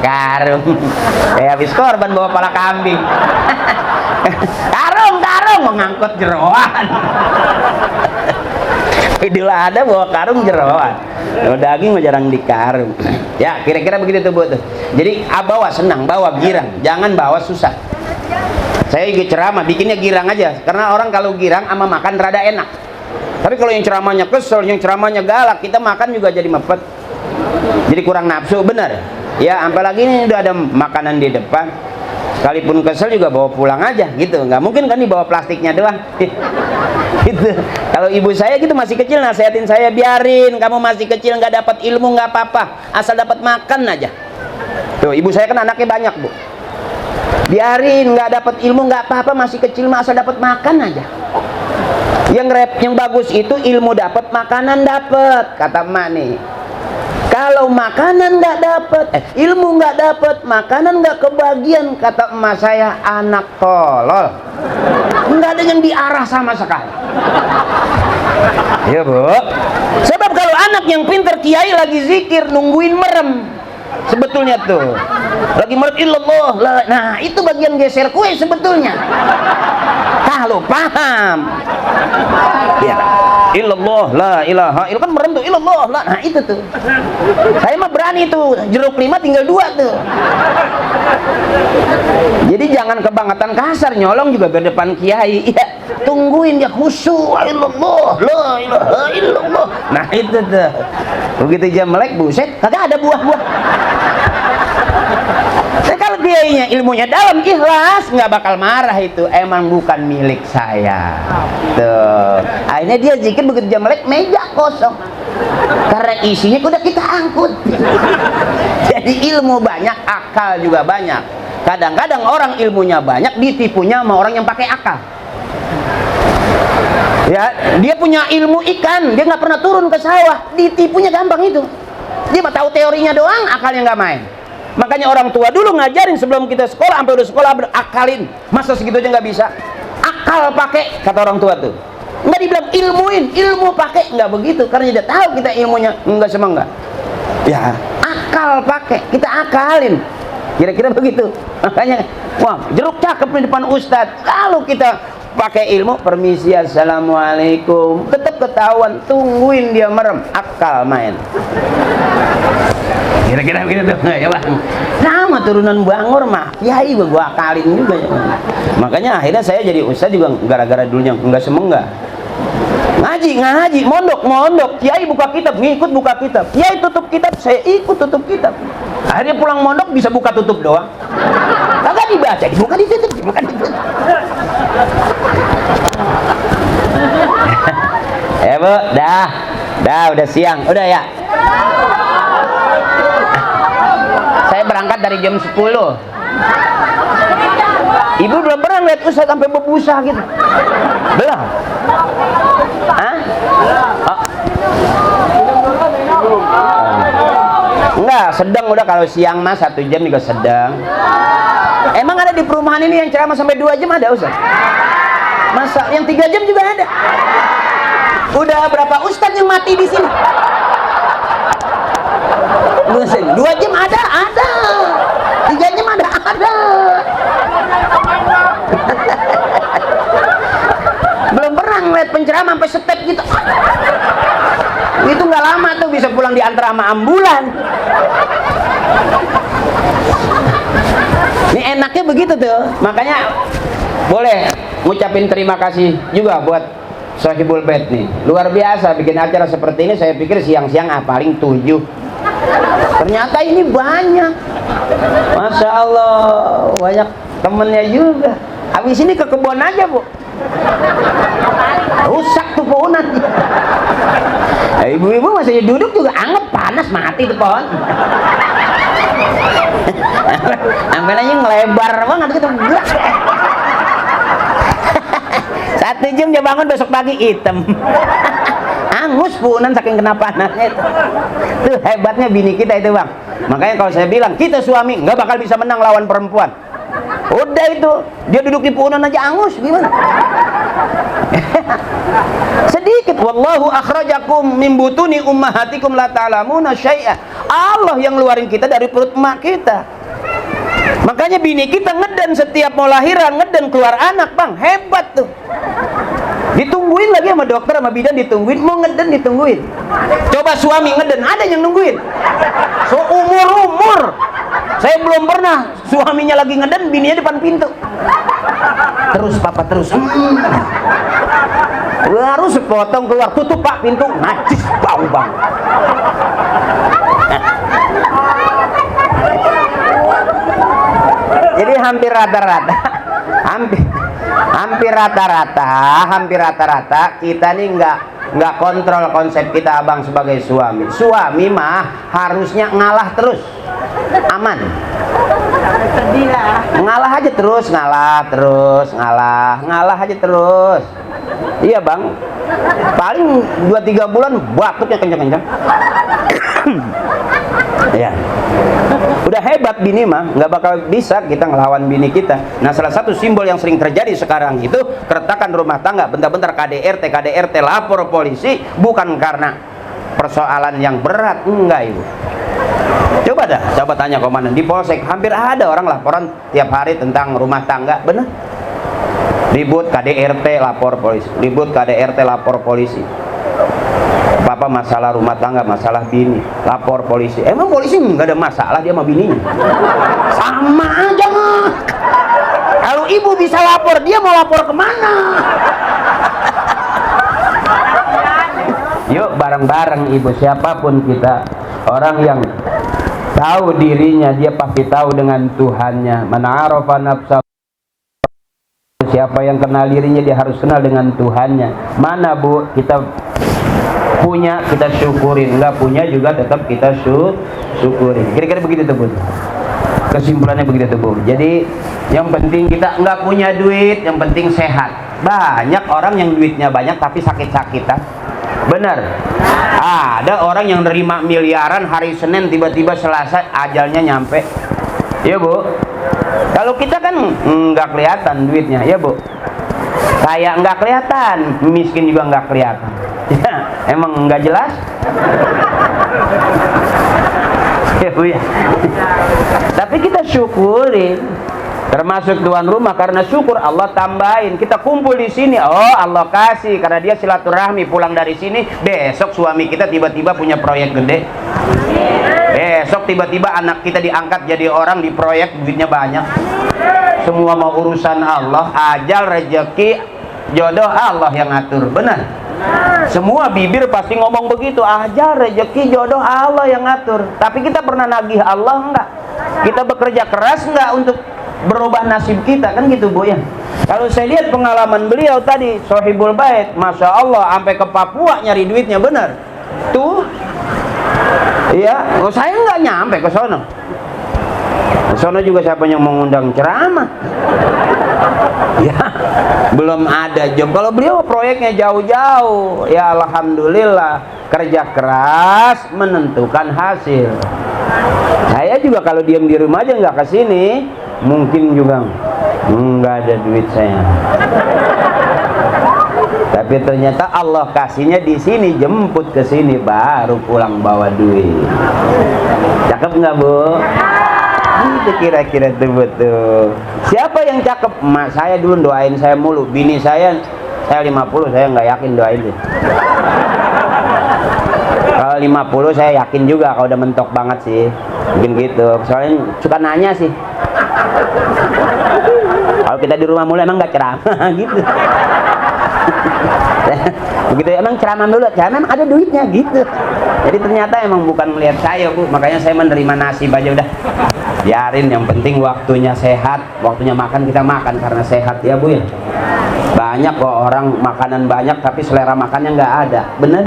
Karung, kayak habis korban bawa pala kambing. Karung mau ngangkut jeroan. Idul ada bawa karung jeroan. Kalau daging mah jarang dikarung. Ya kira-kira begitu tuh Bu tuh. Jadi bawa senang, bawa girang, jangan bawa susah. Saya juga ceramah bikinnya girang aja, karena orang kalau girang sama makan rada enak. Tapi kalau yang ceramahnya kesel, yang ceramahnya galak, kita makan juga jadi mepet, jadi kurang nafsu, bener ya. Apalagi ini udah ada makanan di depan, sekalipun kesel juga bawa pulang aja gitu, nggak mungkin kan dibawa plastiknya doang. Gitu. Kalau ibu saya gitu masih kecil nasihatin saya, biarin, kamu masih kecil nggak dapat ilmu nggak apa-apa, asal dapat makan aja. Tuh ibu saya kan anaknya banyak Bu, biarin, nggak dapat ilmu nggak apa-apa, masih kecil mah asal dapat makan aja. Yang bagus itu ilmu dapat, makanan dapat, kata emak nih. Kalau makanan nggak dapat, ilmu nggak dapat, makanan nggak kebagian, kata emak saya, anak tolol, nggak ada yang diarah sama sekali. Ya Bu. Sebab kalau anak yang pinter, kiai lagi zikir nungguin merem, sebetulnya tuh lagi merem illallah. Nah itu bagian geser kue sebetulnya, kalau paham ya. Illallah la ilaha illallah, kan merem tuh illallah la. Nah itu tuh saya mah berani tuh, jeruk 5 tinggal 2 tuh. Jadi jangan kebangetan kasar, nyolong juga ke depan kiai ya, tungguin dia khusyuk, illallah la ilaha illallah. Nah itu tuh begitu jam melek, buset kagak ada buah-buah. Kalau kiainya ilmunya dalam, ikhlas, nggak bakal marah, itu emang bukan milik saya. Tuh akhirnya dia zikir begitu jam melek, meja kosong, karena isinya udah kita angkut. Jadi ilmu banyak, akal juga banyak. Kadang-kadang orang ilmunya banyak ditipunya sama orang yang pakai akal. Ya, dia punya ilmu ikan, dia nggak pernah turun ke sawah, ditipunya gampang itu. Dia mah tahu teorinya doang, akalnya nggak main. Makanya orang tua dulu ngajarin sebelum kita sekolah, sampai udah sekolah berakalin. Masa segitu aja nggak bisa? Akal pakai, kata orang tua tuh. Nggak dibilang ilmuin, ilmu pakai, nggak begitu, karena dia tahu kita ilmunya enggak sama enggak. Ya, akal pakai, kita akalin. Kira-kira begitu. Makanya, wah, jeruk cakep di depan ustadz. Kalau kita pakai ilmu, permisi, assalamualaikum, tetap ketahuan, tungguin dia merem, akal main. Kira-kira begitu tuh, ya bang. Sama turunan Bangor mah, kiai gua akalin juga ya. Makanya akhirnya saya jadi ustadz juga gara-gara dulunya enggak semenggak. Ngaji, mondok, kiai buka kitab, ngikut buka kitab, kiai tutup kitab, saya ikut tutup kitab. Akhirnya pulang mondok bisa buka tutup doang, kagak dibaca, dibuka ditutup, dibuka ditutup. Ya bu, dah udah siang, udah ya. Saya berangkat dari jam 10. Ibu belum pernah lihat ustadz sampai berbusa gitu? Belum? Hah? Oh. Enggak, sedang udah. Kalau siang mas 1 jam juga sedang. Emang ada di perumahan ini yang ceramah sampai 2 jam ada ustadz? Masa yang 3 jam juga ada? Udah berapa ustadz yang mati di sini? 2 jam ada? 3 jam ada? Belum pernah ngeliat penceramah sampai step gitu. Itu nggak lama tuh, bisa pulang diantar sama ambulan. Ini enaknya begitu tuh. Makanya boleh ngucapin terima kasih juga buat Sohibul Bait nih. Luar biasa bikin acara seperti ini. Saya pikir siang-siang paling 7. Ternyata ini banyak. Masya Allah, banyak temennya juga. Habis ini ke kebun aja bu, rusak tuh pohon nanti. Ibu-ibu masih duduk juga anget, panas mati tuh pohon. Sampai aja ngelebar banget gitu. 1 jam dia bangun, besok pagi hitam. Angus punan saking kena panasnya itu. Tuh hebatnya bini kita itu bang. Makanya kalau saya bilang kita suami nggak bakal bisa menang lawan perempuan. Udah itu dia duduk di punan aja angus gimana? Sedikit. Wallahu akhrajakum min butuni ummahatikum la ta'lamuna syai'a. Allah yang ngeluarin kita dari perut emak kita. Makanya bini kita ngeden setiap mau lahiran, ngeden keluar anak bang, hebat tuh. Ditungguin lagi sama dokter sama bidan, ditungguin, mau ngeden ditungguin. Coba suami ngeden, ada yang nungguin. So umur saya belum pernah suaminya lagi ngeden, bininya depan pintu. Terus papa terus. Harus sepotong keluar, tutup pak pintu, najis bau bang. Jadi hampir rata-rata kita nih nggak kontrol konsep kita abang sebagai suami mah harusnya ngalah terus, aman, ngalah aja terus, ngalah aja terus. Iya bang, paling 2-3 bulan batuknya kencang-kencang. Ya, udah hebat bini mah, nggak bakal bisa kita ngelawan bini kita. Nah salah satu simbol yang sering terjadi sekarang itu keretakan rumah tangga, bentar-bentar KDRT lapor polisi, bukan karena persoalan yang berat, enggak ibu. Coba tanya komandan di polsek, hampir ada orang laporan tiap hari tentang rumah tangga, bener? Ribut KDRT lapor polisi, Papa masalah rumah tangga, masalah bini, lapor polisi. Emang polisi nggak ada masalah dia sama bininya? Sama aja mah. Kalau ibu bisa lapor, dia mau lapor kemana? Yuk bareng-bareng ibu, siapapun kita, orang yang tahu dirinya dia pasti tahu dengan Tuhannya. Man arafa nafsa, siapa yang kenal dirinya dia harus kenal dengan Tuhannya. Mana bu, kita punya kita syukurin, enggak punya juga tetap kita syukurin. Kira-kira begitu tuh bu, kesimpulannya begitu tuh bu. Jadi yang penting kita enggak punya duit, yang penting sehat. Banyak orang yang duitnya banyak tapi sakit-sakitan, bener. Ada orang yang nerima miliaran, hari Senin tiba-tiba Selasa ajalnya nyampe, ya bu. Kalau kita kan nggak kelihatan duitnya, ya bu. Kaya nggak kelihatan, miskin juga nggak kelihatan. Emang nggak jelas? Ya, Bu, ya. Tapi kita syukurin, termasuk tuan rumah, karena syukur Allah tambahin. Kita kumpul di sini, oh Allah kasih, karena dia silaturahmi. Pulang dari sini, besok suami kita tiba-tiba punya proyek gede. Besok tiba-tiba anak kita diangkat jadi orang di proyek, duitnya banyak. Semua mau urusan Allah, ajal, rezeki, jodoh Allah yang ngatur, benar. Semua bibir pasti ngomong begitu, ajal, rezeki, jodoh Allah yang ngatur. Tapi kita pernah nagih Allah enggak? Kita bekerja keras enggak untuk berubah nasib kita, kan gitu, Bu, ya. Kalau saya lihat pengalaman beliau tadi, Sohibul Bait, Masya Allah, sampai ke Papua nyari duitnya, benar. Tuh, iya, oh, saya nggak nyampe ke sono. Ke sono juga siapa yang mengundang ceramah? Ya, belum ada job. Kalau beliau proyeknya jauh-jauh, ya alhamdulillah, kerja keras menentukan hasil. Saya juga kalau diam di rumah aja nggak kesini, mungkin juga nggak ada duit saya. Tapi ternyata Allah kasihnya di sini, jemput ke sini, baru pulang bawa duit. Cakep nggak, Bu? Itu kira-kira tuh betul. Siapa yang cakep? Mak saya dulu doain saya mulu. Bini saya 50, saya nggak yakin doain deh. Kalau 50 saya yakin juga, kalau udah mentok banget sih. Mungkin gitu. Soalnya suka nanya sih. Kalau kita di rumah mulu emang nggak ceramah gitu. Begitu, emang ceramah dulu, ceramah emang ada duitnya gitu. Jadi ternyata emang bukan melihat saya, Bu. Makanya saya menerima nasib aja udah. Biarin, yang penting waktunya sehat, waktunya makan kita makan karena sehat, ya, Bu, ya. Banyak kok orang makanan banyak tapi selera makannya nggak ada, bener.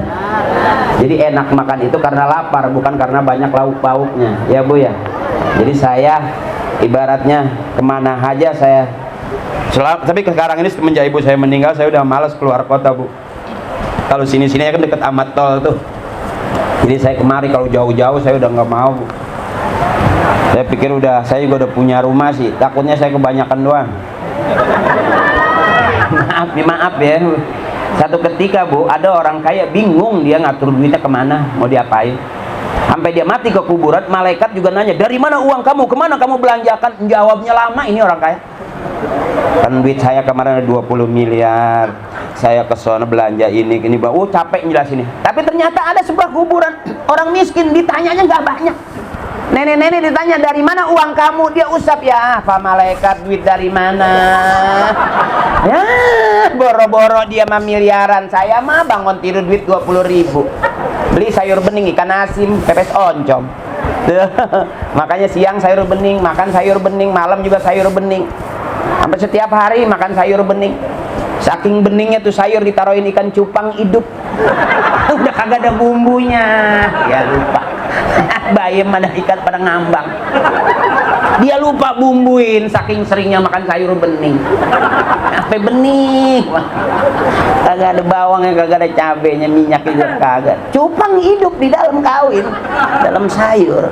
Jadi enak makan itu karena lapar, bukan karena banyak lauk pauknya, ya, Bu, ya. Jadi saya ibaratnya kemana aja saya tapi sekarang ini semenjak ibu saya meninggal, saya udah malas keluar kota, Bu. Kalau sini-sini kan deket amat tol tuh. Jadi saya kemari, kalau jauh-jauh saya udah nggak mau, Bu. Saya pikir saya juga udah punya rumah sih, takutnya saya kebanyakan doang. Maaf ya. Satu ketika, Bu, ada orang kaya bingung dia ngatur duitnya kemana, mau diapain. Sampai dia mati ke kuburan, malaikat juga nanya, dari mana uang kamu, kemana kamu belanjakan? Jawabnya lama, ini orang kaya. Kan duit saya kemarin ada 20 miliar, saya ke sana belanja ini, capek jelasin ini. Tapi ternyata ada sebuah kuburan orang miskin, ditanyanya nggak banyak. Nenek-nenek ditanya, dari mana uang kamu? Dia usap, ya Pak Malaikat, duit dari mana? Ya, boro-boro dia mah miliaran, saya mah bangun tidur duit 20.000. Beli sayur bening, ikan asin, pepes oncom. Makanya siang sayur bening, makan sayur bening, malam juga sayur bening. Sampai setiap hari makan sayur bening. Saking beningnya tuh sayur ditaruhin ikan cupang hidup. Udah kagak ada bumbunya. Ya lupa. Bayam ada ikan pada ngambang. Dia lupa bumbuin saking seringnya makan sayur bening. Sampai bening. Kagak ada bawangnya, kagak ada cabenya, minyak juga kagak. Cupang hidup di dalam kawin, dalam sayur.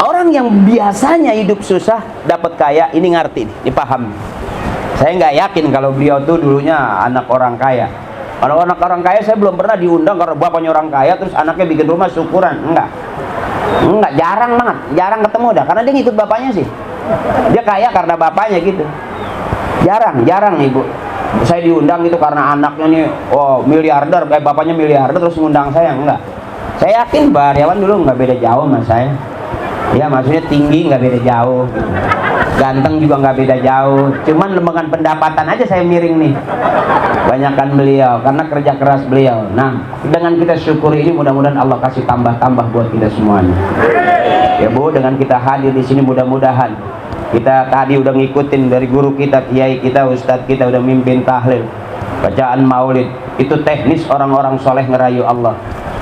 Orang yang biasanya hidup susah dapat kaya, ini ngerti nih, dipaham. Saya nggak yakin kalau beliau tuh dulunya anak orang kaya. Kalau anak orang kaya saya belum pernah diundang karena bapaknya orang kaya terus anaknya bikin rumah syukuran, enggak, jarang banget, jarang ketemu dah, karena dia ngikut bapaknya sih. Dia kaya karena bapaknya gitu. Jarang ibu. Saya diundang itu karena anaknya nih, oh miliarder, kayak bapaknya miliarder terus ngundang saya, enggak. Saya yakin Pak Aryawan dulu nggak beda jauh sama saya. Ya maksudnya tinggi nggak beda jauh, ganteng juga nggak beda jauh, cuman lembagaan pendapatan aja saya miring nih, banyakkan beliau karena kerja keras beliau. Nah, dengan kita syukuri ini mudah-mudahan Allah kasih tambah-tambah buat kita semuanya. Ya, Bu, dengan kita hadir di sini mudah-mudahan kita tadi udah ngikutin dari guru kita, kiai kita, ustadz kita udah mimpin tahlil, bacaan maulid, itu teknis orang-orang soleh ngerayu Allah.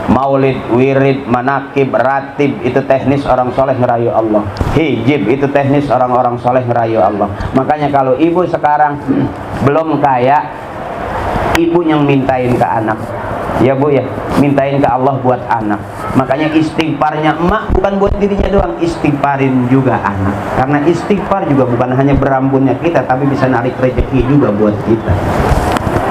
Maulid, wirid, manakib, ratib itu teknis orang soleh ngerayu Allah. Hijib itu teknis orang-orang soleh ngerayu Allah. Makanya kalau ibu sekarang belum kaya, ibu yang mintain ke anak, Ya Bu ya, mintain ke Allah buat anak. Makanya istighfarnya emak bukan buat dirinya doang, istighfarin juga anak. Karena istighfar juga bukan hanya berambunnya kita, tapi bisa narik rezeki juga buat kita.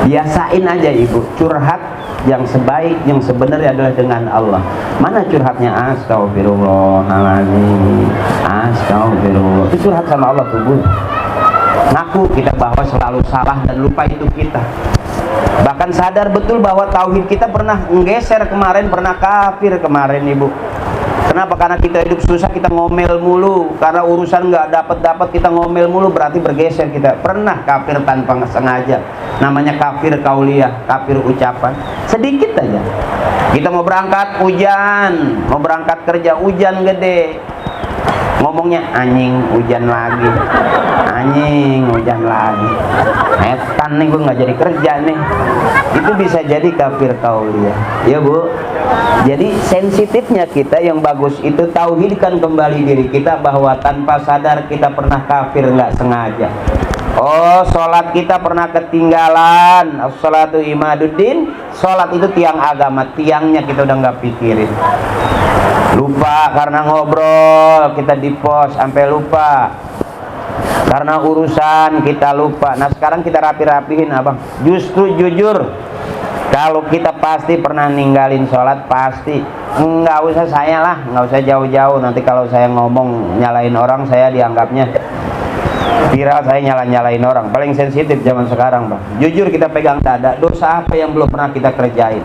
Biasain aja ibu, curhat yang sebaik, yang sebenarnya adalah dengan Allah. Mana curhatnya? Astagfirullahaladzim, astagfirullah. Itu curhat sama Allah tuh Bu. Ngaku kita bahwa selalu salah dan lupa itu kita. Bahkan sadar betul bahwa tauhid kita pernah nggeser kemarin, pernah kafir kemarin ibu. Kenapa? Karena kita hidup susah, kita ngomel mulu. Karena urusan nggak dapat kita ngomel mulu, berarti bergeser kita. Pernah kafir tanpa sengaja. Namanya kafir kauliyah, kafir ucapan. Sedikit aja. Kita mau berangkat hujan, mau berangkat kerja hujan gede. Ngomongnya anjing hujan lagi, anjing hujan lagi, etan nih gue nggak jadi kerja nih. Itu bisa jadi kafir kauliyah ya Bu. Jadi sensitifnya kita yang bagus itu tauhidkan kembali diri kita bahwa tanpa sadar kita pernah kafir nggak sengaja. Oh, sholat kita pernah ketinggalan. As-sholatu imaduddin. Sholat itu tiang agama, tiangnya kita udah nggak pikirin. Lupa karena ngobrol, kita di pos sampai lupa. Karena urusan kita lupa. Nah sekarang kita rapi-rapihin abang. Justru jujur, kalau kita pasti pernah ninggalin sholat, pasti. Nggak usah saya lah, nggak usah jauh-jauh. Nanti kalau saya ngomong nyalain orang, saya dianggapnya viral, saya nyalain orang. Paling sensitif zaman sekarang bang. Jujur kita pegang dada, dosa apa yang belum pernah kita kerjain,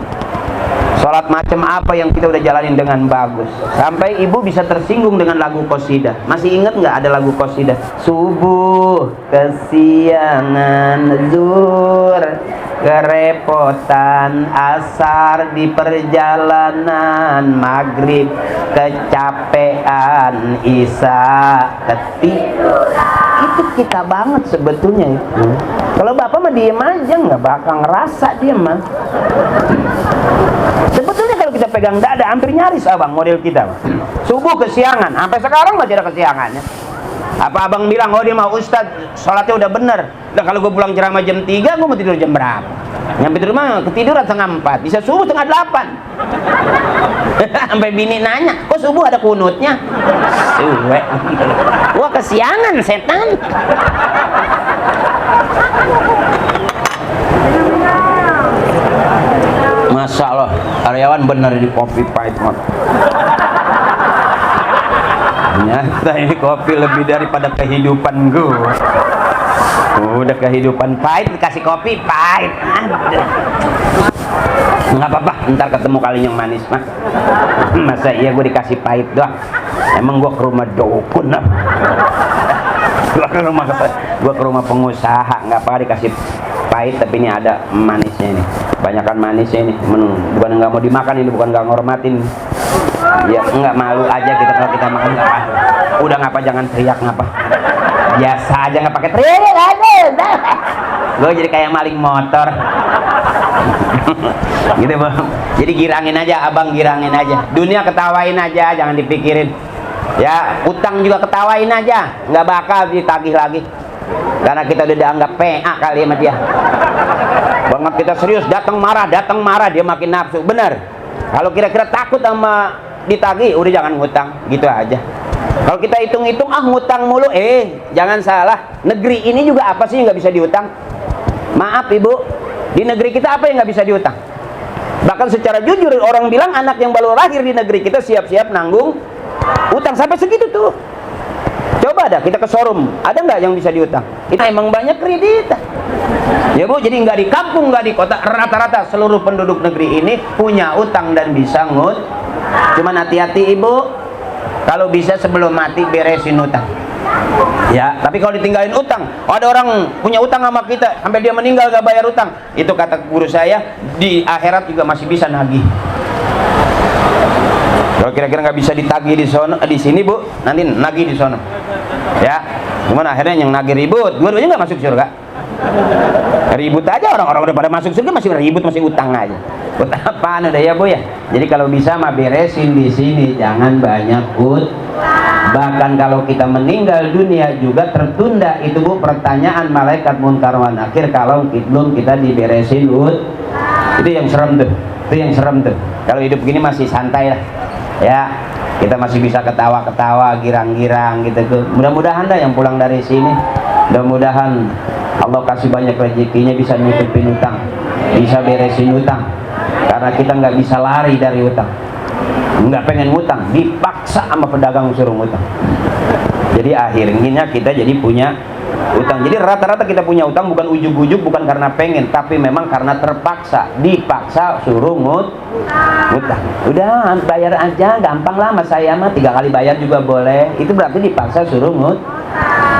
sholat macam apa yang kita udah jalanin dengan bagus, sampai ibu bisa tersinggung dengan lagu qasidah. Masih inget nggak ada lagu qasidah? Subuh kesiangan, zuhur kerepotan, asar di perjalanan, maghrib kecapean, isya ketiduran. Itu kita banget sebetulnya itu. Kalau bapak mah diem aja, nggak bakal ngerasa dia mah. Sebetulnya kalau kita pegang dada hampir nyaris abang model kita. Subuh kesiangan, sampai sekarang masih ada kesiangannya. Apa abang bilang, oh dia mau ustad sholatnya udah bener. Udah kalau gue pulang ceramah jam 3, gue mau tidur jam berapa? Nyampe di rumah ketiduran setengah 4, bisa subuh setengah 8. Sampai bini nanya, kok subuh ada kunutnya? Suwe. Wah kesiangan setan. Masya Allah, karyawan bener di kopi pahit mot. Ternyata ini kopi lebih daripada kehidupan gue. Udah kehidupan pahit, dikasih kopi pahit. Nggak apa-apa, ntar ketemu kali yang manis mah. Masa iya gue dikasih pahit doang? Emang gue ke rumah dukun apa? Gue ke rumah pengusaha, nggak apa dikasih pahit, tapi ini ada manisnya nih. Banyakan manisnya ini, bukan nggak mau dimakan ini, bukan nggak ngormatin. Ya nggak malu aja kita kalau kita makan. Udah ngapa jangan teriak ngapa? Biasa aja nggak pakai teriak aja. Gue jadi kayak maling motor. Gitu bang. Jadi girangin aja, abang girangin aja. Dunia ketawain aja, jangan dipikirin. Ya utang juga ketawain aja, nggak bakal ditagih lagi. Karena kita udah dianggap PA kali sama dia. Banget kita serius, datang marah dia makin nafsu. Bener. Kalau kira-kira takut sama ditagih, udah jangan ngutang, gitu aja. Kalau kita hitung-hitung, ngutang mulu, jangan salah. Negeri ini juga apa sih yang nggak bisa diutang? Maaf ibu, di negeri kita apa yang nggak bisa diutang? Bahkan secara jujur orang bilang anak yang baru lahir di negeri kita siap-siap nanggung utang sampai segitu tuh. Coba dah kita ke showroom, ada nggak yang bisa diutang? Itu emang banyak kredit. Ya bu, jadi nggak di kampung, nggak di kota, rata-rata seluruh penduduk negeri ini punya utang dan bisa ngut. Cuman hati-hati ibu, kalau bisa sebelum mati beresin utang. Ya, tapi kalau ditinggalin utang, ada orang punya utang sama kita sampai dia meninggal gak bayar utang, itu kata guru saya di akhirat juga masih bisa nagih. Kalau kira-kira nggak bisa ditagih di sono, di sini bu, nanti nagih di sono. Ya, cuman akhirnya yang nagih ribut, dua-duanya nggak masuk surga. Ribut aja, orang-orang udah pada masuk surga masih ribut, masih utang aja. Utang apaan udah ya bu ya. Jadi kalau bisa mah beresin di sini, jangan banyak Bahkan kalau kita meninggal dunia juga tertunda itu bu, pertanyaan malaikat munkar wa nakir kalau belum kita diberesin Itu yang serem tuh, itu yang serem tuh. Kalau hidup gini masih santai lah, ya kita masih bisa ketawa-ketawa, girang-girang gitu tuh. Mudah-mudahan dah yang pulang dari sini, mudah-mudahan Allah kasih banyak rezekinya, bisa nutupin utang, bisa beresin utang. Karena kita nggak bisa lari dari utang, nggak pengen ngutang, dipaksa sama pedagang suruh ngutang. Jadi akhirnya kita jadi punya utang. Jadi rata-rata kita punya utang bukan ujug-ujug, bukan karena pengen, tapi memang karena terpaksa, dipaksa suruh ngutang. Udah bayar aja, gampang lah mas saya mah, 3 kali bayar juga boleh. Itu berarti dipaksa suruh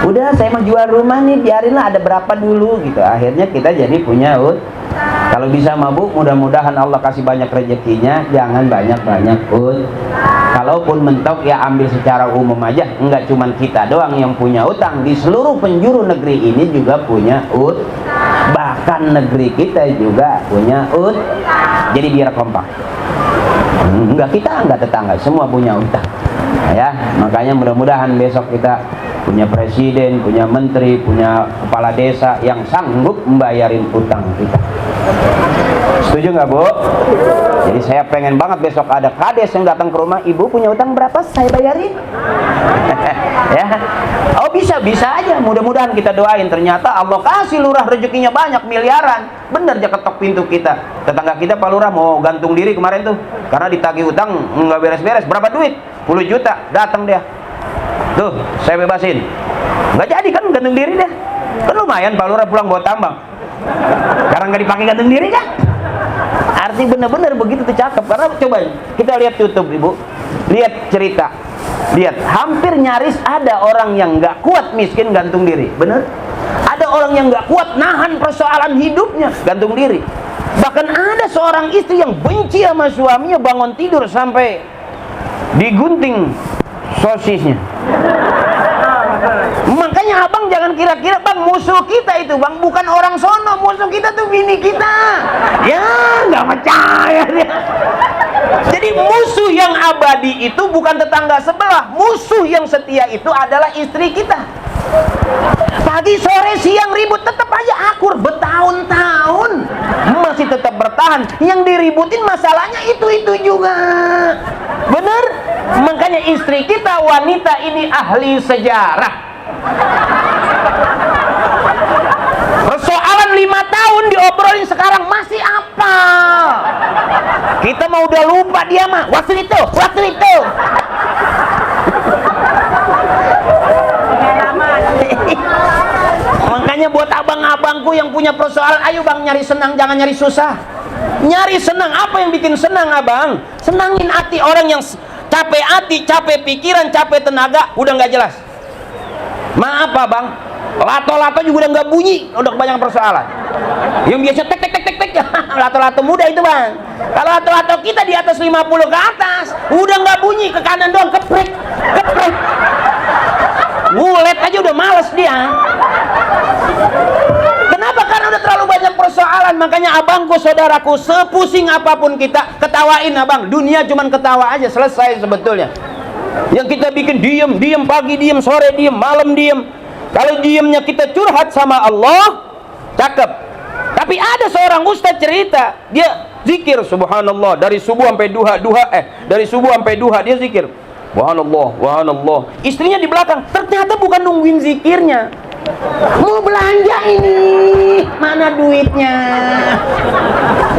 udah saya mau jual rumah nih, biarinlah ada berapa dulu gitu. Akhirnya kita jadi punya kalau bisa mabuk, mudah-mudahan Allah kasih banyak rezekinya, jangan banyak-banyak kalaupun mentok ya ambil secara umum aja, enggak cuman kita doang yang punya utang, di seluruh penjuru negeri ini juga punya bahkan negeri kita juga punya jadi biar kompak, enggak kita, enggak tetangga, semua punya utang ya. Makanya mudah-mudahan besok kita punya presiden, punya menteri, punya kepala desa yang sanggup membayarin utang kita. Setuju nggak Bu? Jadi saya pengen banget besok ada kades yang datang ke rumah, ibu punya utang berapa, saya bayarin. Ya, oh bisa aja. Mudah-mudahan kita doain, ternyata Allah kasih lurah rezekinya banyak, miliaran. Bener aja ketok pintu kita. Tetangga kita Pak Lurah mau gantung diri kemarin tuh, karena ditagih utang nggak beres-beres. Berapa duit? 10 juta. Datang dia. Tuh, saya bebasin. Nggak jadi kan gantung diri deh. Kan lumayan Pak Lurah pulang bawa tambang. Karena nggak dipakai gantung diri kan? Artinya bener-bener begitu tuh cakep. Karena coba kita lihat YouTube Ibu, lihat cerita, lihat hampir nyaris ada orang yang nggak kuat miskin gantung diri, bener? Ada orang yang nggak kuat nahan persoalan hidupnya gantung diri. Bahkan ada seorang istri yang benci sama suaminya, bangun tidur sampai digunting sosisnya. Makanya abang jangan kira-kira bang musuh kita itu bang bukan orang sono, musuh kita tuh bini kita. Ya nggak percaya dia. Jadi musuh yang abadi itu bukan tetangga sebelah, musuh yang setia itu adalah istri kita. Pagi sore siang ribut tetap aja akur, bertahun-tahun masih tetap bertahan. Yang diributin masalahnya itu juga, bener? Makanya istri kita wanita ini ahli sejarah. Persoalan 5 tahun diobrolin sekarang masih apa? Kita mau udah lupa dia mah waktu itu. Makanya buat abang-abangku yang punya persoalan, ayo bang nyari senang, jangan nyari susah. Nyari senang, apa yang bikin senang abang? Senangin hati orang yang capek hati, capek pikiran, capek tenaga, udah nggak jelas. Maaf abang, lato-lato juga udah nggak bunyi, udah kebanyakan persoalan. Yang biasa tek lato-lato muda itu bang. Kalau lato-lato kita di atas 50 ke atas, udah nggak bunyi, ke kanan doang keprek. Ngulet aja udah males dia. Kenapa? Karena udah terlalu banyak persoalan. Makanya abangku, saudaraku, sepusing apapun kita, ketawain abang. Dunia cuman ketawa aja, selesai sebetulnya. Yang kita bikin diem pagi, diem sore, diem malam, diem. Kalau diemnya kita curhat sama Allah, cakep. Tapi ada seorang ustaz cerita, dia zikir subhanallah dari subuh sampai duha, dari subuh sampai duha dia zikir. Subhanallah. Istrinya di belakang, ternyata bukan nungguin zikirnya. Mau belanja ini, mana duitnya?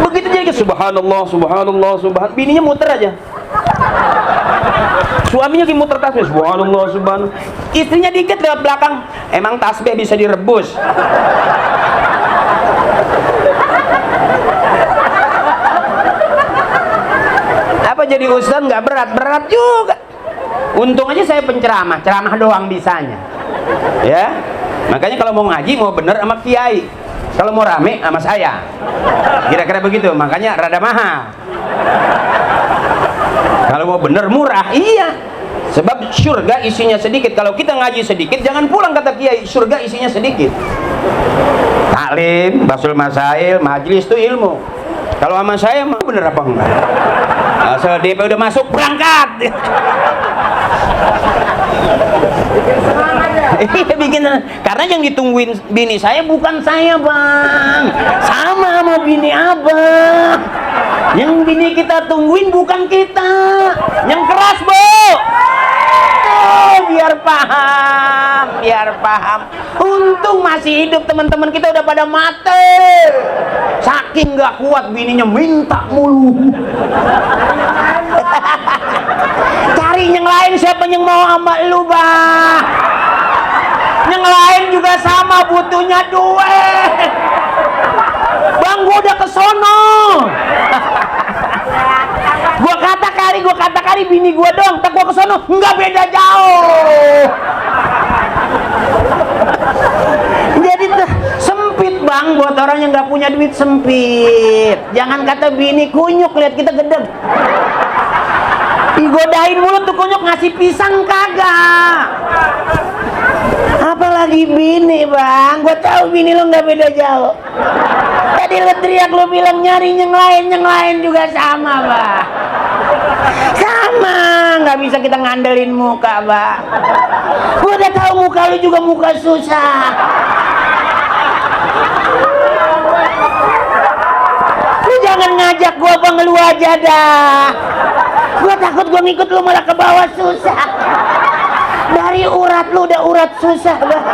Begitu jadi subhanallah. Bininya muter aja. Suaminya lagi muter tasbih, subhanallah. Istrinya dikit lewat belakang, emang tasbih bisa direbus? Apa jadi ustaz nggak berat juga? Untung aja saya penceramah, ceramah doang bisanya. Ya, makanya kalau mau ngaji mau bener sama kiai, kalau mau rame sama saya. Kira-kira begitu, makanya rada mahal. Kalau mau bener murah, iya. Sebab surga isinya sedikit. Kalau kita ngaji sedikit, jangan pulang kata kiai. Surga isinya sedikit. Taklim, basul masail, majlis itu ilmu. Kalau sama saya mah bener apa enggak? Asal DP udah masuk berangkat. Iya bikin, karena yang ditungguin bini saya bukan saya bang, sama bini abang. Yang bini kita tungguin bukan kita, yang keras bu. Biar paham. Untung masih hidup teman-teman kita udah pada mati. Saking nggak kuat bininya minta mulu. Cari yang lain, siapa yang mau sama lu bang? Yang lain juga sama butuhnya duit. Bang gua udah kesono. Gua kata kali bini gua dong, tak gua kesono, nggak beda jauh. Jadi sempit bang, buat orang yang nggak punya duit sempit. Jangan kata bini kunyuk, lihat kita gedeg. Digodain mulut tuh kunyuk, ngasih pisang kagak. Apalagi bini bang, gua tahu bini lo nggak beda jauh. Tadi lo teriak, lo bilang nyari yang lain juga sama bang. Sama, nggak bisa kita ngandelin muka bang. Gua udah tahu muka lu juga muka susah. Lu jangan ngajak gua bang, lu aja dah. Gua takut gua ngikut lu malah ke bawah susah. Dari urat lu udah urat susah bang.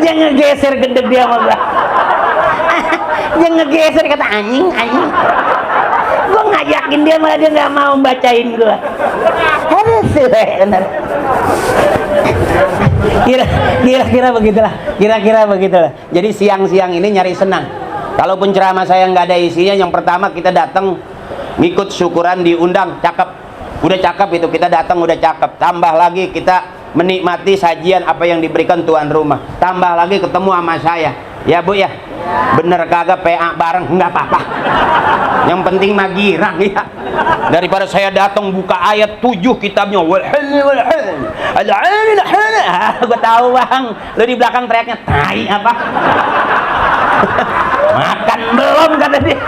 Jangan geser gendek dia sama gua. Jangan geser, kata anjing. Gua ngajakin dia malah dia nggak mau bacain gua. Aduh bener. Kira-kira begitulah. Jadi siang-siang ini nyari senang. Kalaupun ceramah saya nggak ada isinya, yang pertama kita datang ngikut syukuran, diundang, cakep. Udah cakep itu, kita datang udah cakep. Tambah lagi kita menikmati sajian apa yang diberikan tuan rumah. Tambah lagi ketemu sama saya. Ya bu ya, bener kagak PA bareng nggak apa-apa. Yang penting mah girang ya. Daripada saya datang buka ayat 7 kitabnya. Gue tahu bang, lu di belakang teriaknya tai apa? Makan belum kata dia.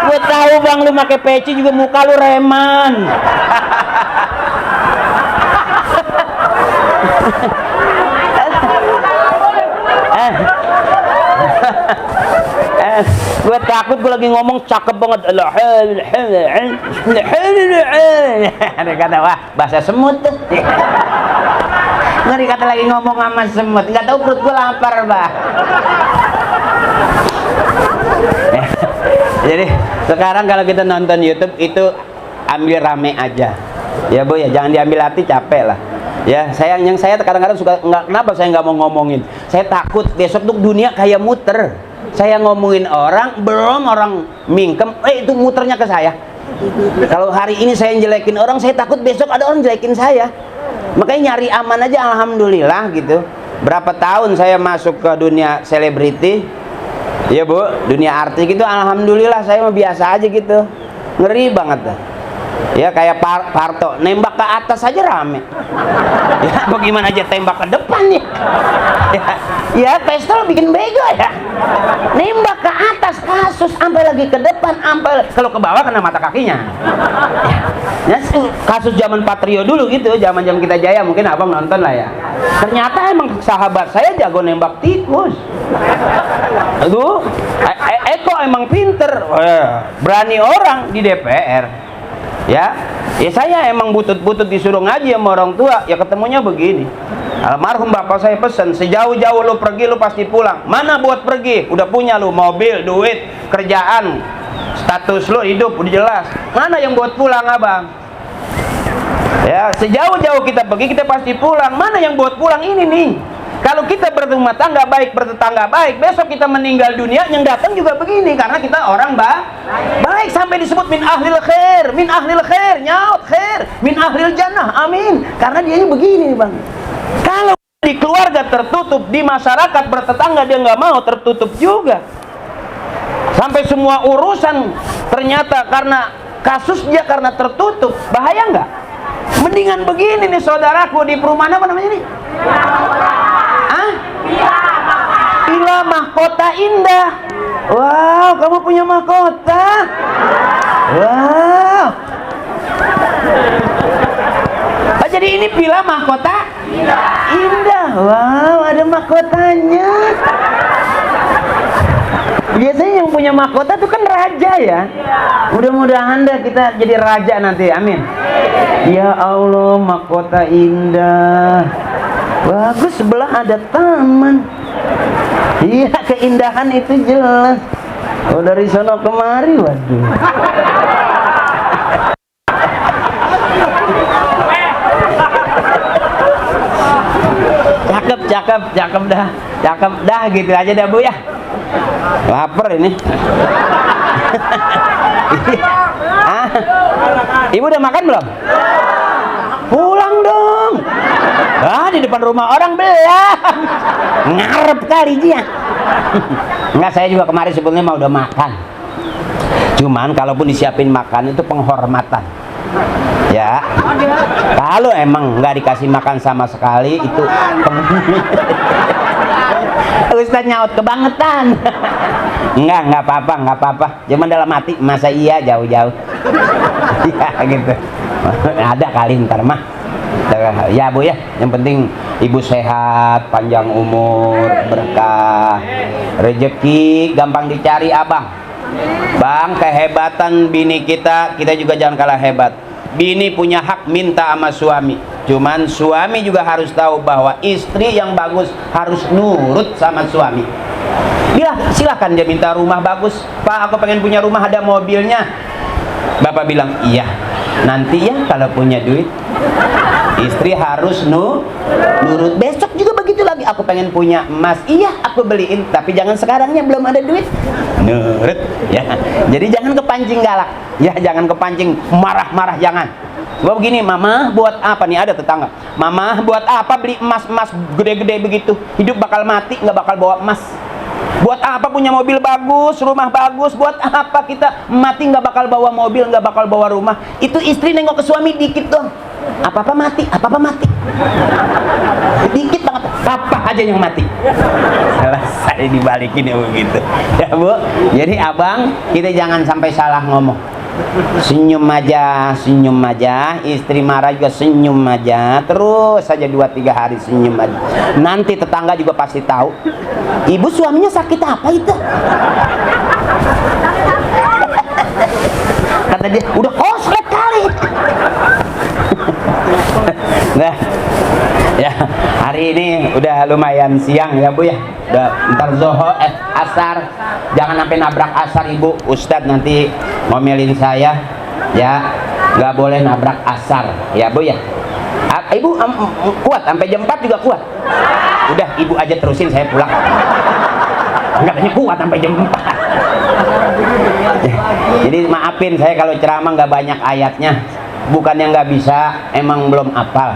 Gue tahu bang, lu pakai peci juga muka lu reman. Gue takut gue lagi ngomong cakep banget. Ada kata wah bahasa semut tuh. Ngeri kata lagi ngomong sama semut. Nggak tahu perut gue lapar bah. Jadi sekarang kalau kita nonton YouTube itu ambil rame aja. Ya bu ya, jangan diambil hati, capek lah. Ya, yang saya kadang-kadang suka kenapa saya nggak mau ngomongin. Saya takut besok tuh dunia kayak muter. Saya ngomongin orang, belum orang mingkem, itu muternya ke saya. Kalau hari ini saya jelekin orang, saya takut besok ada orang jelekin saya. Makanya nyari aman aja, alhamdulillah gitu. Berapa tahun saya masuk ke dunia selebriti, ya bu, dunia artis gitu, alhamdulillah saya mah biasa aja gitu. Ngeri banget dah. Ya kayak Parto, nembak ke atas aja rame. Ya bagaimana aja tembak ke depan nih. Ya pistol bikin bego ya. Nembak ke atas kasus, sampai lagi ke depan, sampai kalau ke bawah kena mata kakinya. Ya, kasus zaman Patrio dulu gitu, zaman kita jaya, mungkin abang nonton lah ya. Ternyata emang sahabat saya jago nembak tikus. Aduh, Eko emang pinter, berani orang di DPR. Ya saya emang butut-butut disuruh ngaji sama orang tua, ya ketemunya begini. Almarhum bapak saya pesan, sejauh-jauh lu pergi lu pasti pulang. Mana buat pergi? Udah punya lu mobil, duit, kerjaan, status lu hidup udah jelas. Mana yang buat pulang abang? Ya sejauh-jauh kita pergi kita pasti pulang. Mana yang buat pulang ini nih? Kalau kita berumah tangga baik, bertetangga baik, besok kita meninggal dunia, yang datang juga begini, karena kita orang baik, sampai disebut min ahlil khair, nyaut khair, min ahlil jannah, amin. Karena dianya begini bang. Kalau di keluarga tertutup, di masyarakat bertetangga dia nggak mau, tertutup juga. Sampai semua urusan ternyata karena kasusnya karena tertutup, bahaya nggak? Mendingan begini nih saudaraku, di perumahan apa namanya nih? Villa Mahkota Indah. Wow, kamu punya mahkota? Wow. Ini villa mahkota indah. Wow, ada mahkotanya. Biasanya yang punya mahkota itu kan raja ya. Mudah-mudahan dah kita jadi raja nanti. Amin. Ya Allah, mahkota indah. Bagus, sebelah ada taman. Iya, keindahan itu jelas. Oh, dari sono kemari, waduh. Cakep dah gitu aja dah Bu ya. Lapar ini. Ah, Ibu udah makan belum? Pulang dong. Di depan rumah orang belum. Ngarep kali dia. Enggak, saya juga kemarin sebelumnya mau udah makan. Cuman kalaupun disiapin makan itu penghormatan. Ya, kalau emang nggak dikasih makan sama sekali itu Ustaz nyaut kebangetan. Nggak apa-apa. Cuman dalam hati masa iya jauh-jauh. Ya gitu. Ada kali ntar mah. Ya Bu ya, yang penting Ibu sehat, panjang umur, berkah, rezeki gampang dicari Abang. Bang, kehebatan bini kita juga jangan kalah hebat. Bini punya hak minta sama suami. Cuman suami juga harus tahu bahwa istri yang bagus harus nurut sama suami. Bila silakan dia minta rumah bagus. Pak, aku pengen punya rumah ada mobilnya. Bapak bilang, iya. Nanti ya kalau punya duit. Istri harus nurut. Besok juga begitu lagi. Aku pengen punya emas. Iya, aku beliin. Tapi jangan sekarangnya belum ada duit. Nurut ya. Jadi jangan kepancing galak. Ya, jangan kepancing marah-marah, jangan. Sebab begini, Mama buat apa nih, ada tetangga. Mama buat apa beli emas gede-gede begitu? Hidup bakal mati, nggak bakal bawa emas. Buat apa punya mobil bagus, rumah bagus? Buat apa kita mati nggak bakal bawa mobil, nggak bakal bawa rumah? Itu istri nengok ke suami dikit dong. Apa-apa mati. Dikit banget, papa aja yang mati. Selesai dibalikin ya begitu. Ya Bu, jadi Abang, kita jangan sampai salah ngomong. Senyum aja, istri marah juga senyum aja, terus saja 2-3 hari senyum aja. Nanti tetangga juga pasti tahu, ibu suaminya sakit apa itu. Kata dia, udah koslet kali. Nah, ya hari ini udah lumayan siang ya Bu ya. Udah ntar zohor, asar. Jangan sampai nabrak asar Ibu. Ustadz nanti ngomelin saya ya, nggak boleh nabrak asar ya Bu ya. Ibu kuat sampai jam 4 juga kuat. Udah Ibu aja terusin, saya pulang. Nggak hanya kuat sampai jam 4. Jadi maafin saya kalau ceramah nggak banyak ayatnya. Bukannya nggak bisa, emang belum hafal.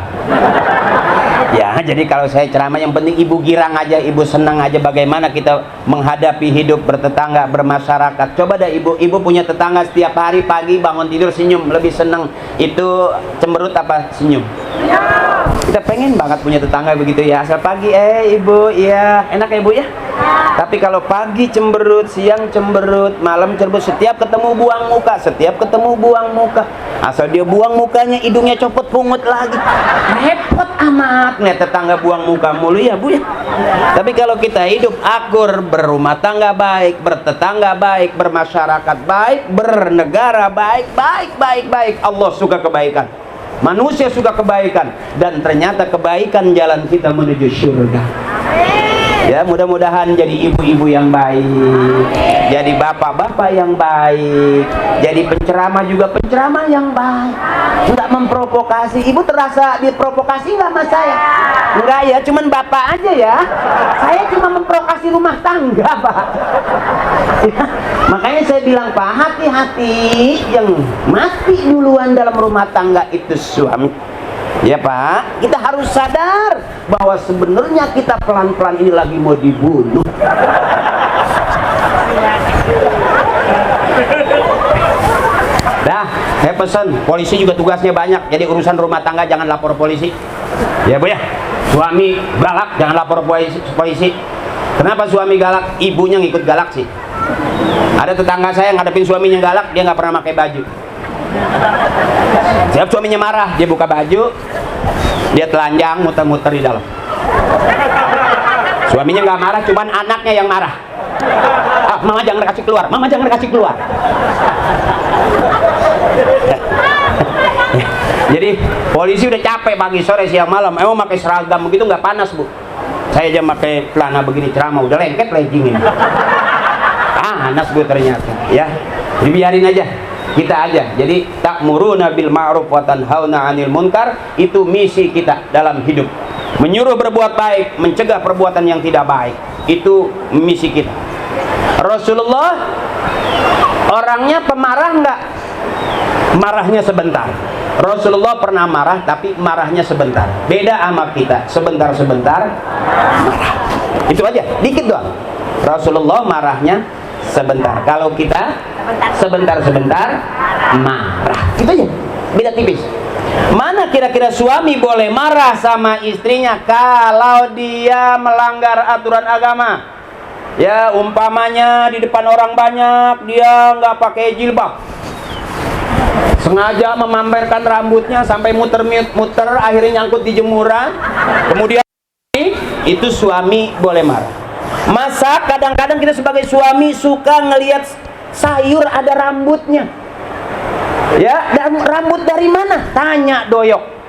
Ya, jadi kalau saya ceramah yang penting Ibu girang aja, Ibu senang aja bagaimana kita menghadapi hidup bertetangga, bermasyarakat. Coba dah Ibu punya tetangga setiap hari pagi bangun tidur senyum, lebih senang itu cemberut apa senyum? Kita pengen banget punya tetangga begitu ya, asal pagi Ibu, iya, enak ya Ibu ya? Tapi kalau pagi cemberut, siang cemberut, malam cemberut, setiap ketemu buang muka. Asal dia buang mukanya, hidungnya copot pungut lagi. Repot amat nih tetangga buang muka mulu ya Bu ya. Tapi kalau kita hidup akur, berumah tangga baik, bertetangga baik, bermasyarakat baik, bernegara baik, Allah suka kebaikan. Manusia suka kebaikan, dan ternyata kebaikan jalan kita menuju surga. Ya, mudah-mudahan jadi ibu-ibu yang baik, jadi bapak-bapak yang baik, jadi penceramah juga penceramah yang baik, nggak memprovokasi. Ibu terasa diprovokasi nggak sama saya? Enggak ya, cuman bapak aja ya. Saya cuma memprovokasi rumah tangga Pak. Ya, makanya saya bilang Pak, hati-hati, yang mati duluan dalam rumah tangga itu suami. Ya Pak, kita harus sadar bahwa sebenarnya kita pelan-pelan ini lagi mau dibunuh. Dah, saya pesan, polisi juga tugasnya banyak. Jadi urusan rumah tangga jangan lapor polisi. Ya Bu ya, suami galak jangan lapor polisi. Kenapa suami galak? Ibunya ngikut galak sih. Ada tetangga saya ngadepin suaminya galak, dia nggak pernah pakai baju. Siap suaminya marah, dia buka baju, Dia telanjang muter-muter di dalam. Suaminya nggak marah, cuman anaknya yang marah. Ah, mama jangan kasih keluar, mama jangan kasih keluar. Jadi polisi udah capek pagi sore siang malam, emang pakai seragam begitu nggak panas bu? Saya aja pakai celana begini ceramah udah lengket legging ini. Panas bu ternyata, ya. Dibiarin aja, kita aja. Jadi ta'muruna bil ma'ruf wa tanhauna 'anil munkar, itu misi kita dalam hidup. Menyuruh berbuat baik, mencegah perbuatan yang tidak baik, itu misi kita. Rasulullah orangnya pemarah enggak? Marahnya sebentar. Rasulullah pernah marah tapi marahnya sebentar. Beda sama kita, sebentar-sebentar marah. Itu aja, dikit doang. Rasulullah marahnya sebentar. Kalau kita sebentar-sebentar marah. Itu aja, beda tipis. Mana kira-kira suami boleh marah sama istrinya kalau dia melanggar aturan agama? Ya umpamanya di depan orang banyak dia nggak pakai jilbab, sengaja memamerkan rambutnya sampai muter-muter akhirnya nyangkut di jemuran, kemudian itu suami boleh marah. Masa kadang-kadang kita sebagai suami suka ngelihat sayur ada rambutnya, ya, dan rambut dari mana? Tanya doyok.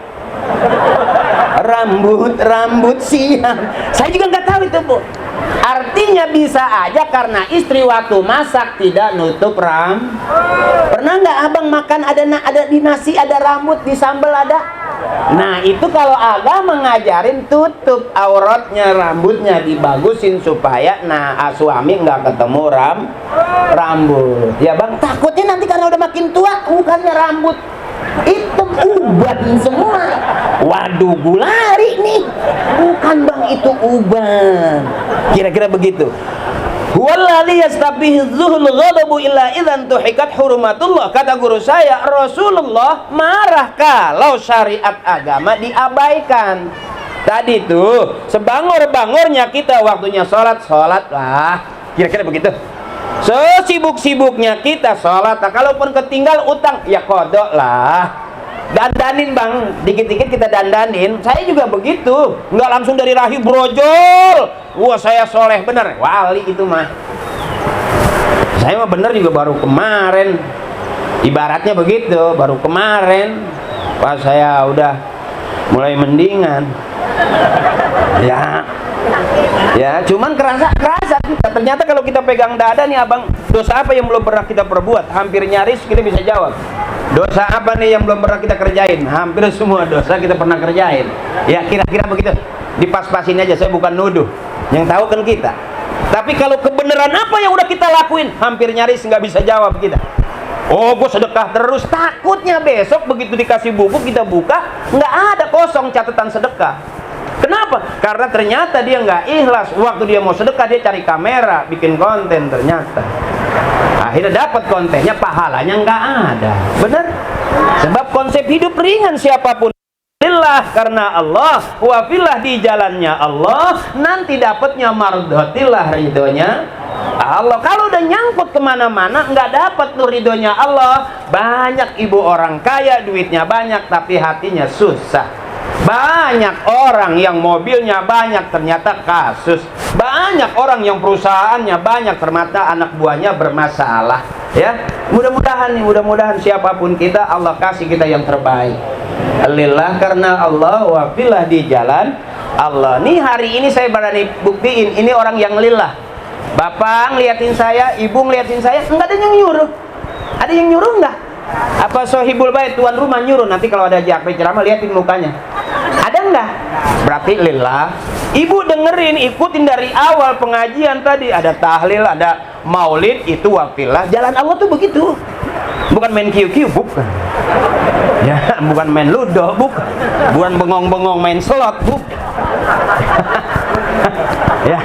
Rambut siang. Saya juga nggak tahu itu bu. Artinya bisa aja karena istri waktu masak tidak nutup Pernah nggak abang makan ada di nasi ada rambut, di sambal ada? Nah itu kalau agama ngajarin tutup auratnya, rambutnya dibagusin supaya suami nggak ketemu rambut. Ya bang, takutnya nanti karena udah makin tua bukannya rambut hitam uban semua. Waduh, gulari nih. Bukan bang, itu uban. Kira-kira begitu. Huwallazi yastabihzuhul ghadabu illa idzan tuhikat hurumatullah. Kata guru saya, Rasulullah marah kalau syariat agama diabaikan. Tadi tuh sebangor-bangornya kita waktunya sholat lah. Kira-kira begitu. Sesibuk-sibuknya kita sholat, kalaupun ketinggal utang ya kodok lah. Dandanin bang, dikit-dikit kita dandanin. Saya juga begitu, nggak langsung dari rahim brojol. Wah saya soleh bener, wali itu mah. Saya mah bener juga baru kemarin. Ibaratnya begitu, baru kemarin pas saya udah mulai mendingan. Ya, cuman kerasa kita. Ternyata kalau kita pegang dada nih abang, dosa apa yang belum pernah kita perbuat? Hampir nyaris kita bisa jawab. Dosa apa nih yang belum pernah kita kerjain? Hampir semua dosa kita pernah kerjain. Ya kira-kira begitu. Dipas-pasin aja, saya bukan nuduh. Yang tahu kan kita. Tapi kalau kebenaran apa yang udah kita lakuin, hampir nyaris nggak bisa jawab kita. Oh, gue sedekah terus. Takutnya besok begitu dikasih buku kita buka, nggak ada, kosong catatan sedekah. Kenapa? Karena ternyata dia nggak ikhlas. Waktu dia mau sedekah dia cari kamera, bikin konten ternyata. Akhirnya dapat kontennya, pahalanya nggak ada. Bener? Sebab konsep hidup ringan siapapun. Lillah karena Allah, wafillah di jalannya Allah, nanti dapatnya mardotillah, ridhonya Allah. Kalau udah nyangkut kemana-mana nggak dapat tuh ridhonya Allah. Banyak ibu orang kaya, duitnya banyak tapi hatinya susah. Banyak orang yang mobilnya banyak ternyata kasus. Banyak orang yang perusahaannya banyak ternyata anak buahnya bermasalah. Ya, mudah-mudahan siapapun kita Allah kasih kita yang terbaik. Lillah karena Allah, wafillah di jalan Allah. Nih hari ini saya berani buktiin ini orang yang lillah. Bapak ngeliatin saya, ibu ngeliatin saya, enggak ada yang nyuruh. Ada yang nyuruh enggak? Apa sohibul bait, tuan rumah nyuruh? Nanti kalau ada jakri ceramah liatin mukanya. Ada enggak? Berarti lillah. Ibu dengerin, ikutin dari awal pengajian tadi, ada tahlil, ada maulid, itu wafillah. Jalan Allah tuh begitu. Bukan main QQ, bukan. Ya, bukan main ludo, bukan. Bukan bengong-bengong main slot, bukan. Ya,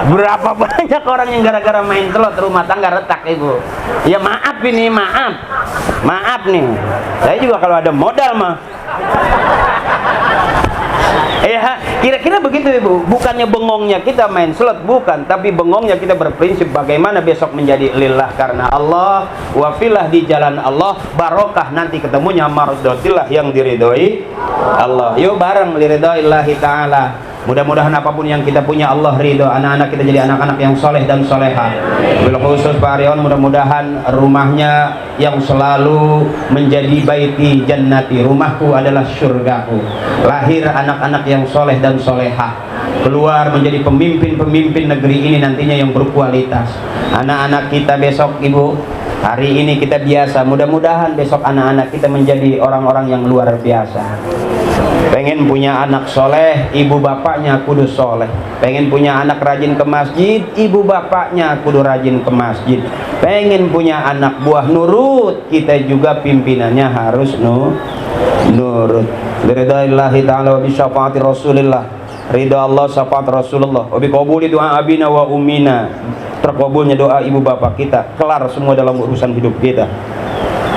berapa banyak orang yang gara-gara main slot rumah tangga retak ibu. Ya maaf ini, maaf nih. Saya juga kalau ada modal mah Kira-kira begitu Ibu. Bukannya bengongnya kita main slot, bukan, tapi bengongnya kita berprinsip bagaimana besok menjadi lillah karena Allah, wafilah di jalan Allah, barokah nanti ketemunya mardotillah yang diridhoi Allah. Yuk bareng liridhoillahi ta'ala. Mudah-mudahan apapun yang kita punya Allah ridho, anak-anak kita jadi anak-anak yang soleh dan soleha. Bila khusus Pak Aryawan, mudah-mudahan rumahnya yang selalu menjadi baiti jannati, rumahku adalah surgaku. Lahir anak-anak yang soleh dan soleha, keluar menjadi pemimpin-pemimpin negeri ini nantinya yang berkualitas. Anak-anak kita besok Ibu, hari ini kita biasa, mudah-mudahan besok anak-anak kita menjadi orang-orang yang luar biasa. Pengen punya anak soleh, ibu bapaknya kudu soleh. Pengen punya anak rajin ke masjid, ibu bapaknya kudu rajin ke masjid. Pengen punya anak buah nurut, kita juga pimpinannya harus nurut. Liridaillahi ta'ala wa bisyafaati rasulillah. Ridha Allah, syafaat Rasulullah. Wa biqabuli doa abina wa umina. Terkabulnya doa ibu bapak kita, kelar semua dalam urusan hidup kita.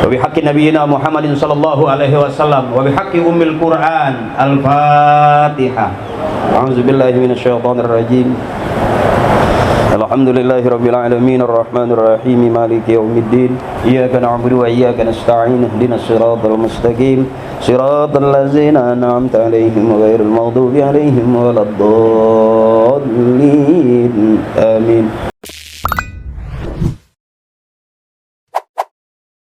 Wa bihaqqi nabiyina Muhammadin sallallahu alaihi wasallam wa bihaqqi ummil Qur'an. Al-Fatihah. A'udzu billahi minasyaitonir rajim. Alhamdulillahi rabbil alamin arrahmanir rahim maliki yaumiddin iyyaka na'budu wa iyyaka nasta'in ihdinas siratal mustaqim siratal ladzina an'amta 'alaihim ghairil maghdubi 'alaihim waladdallin amin.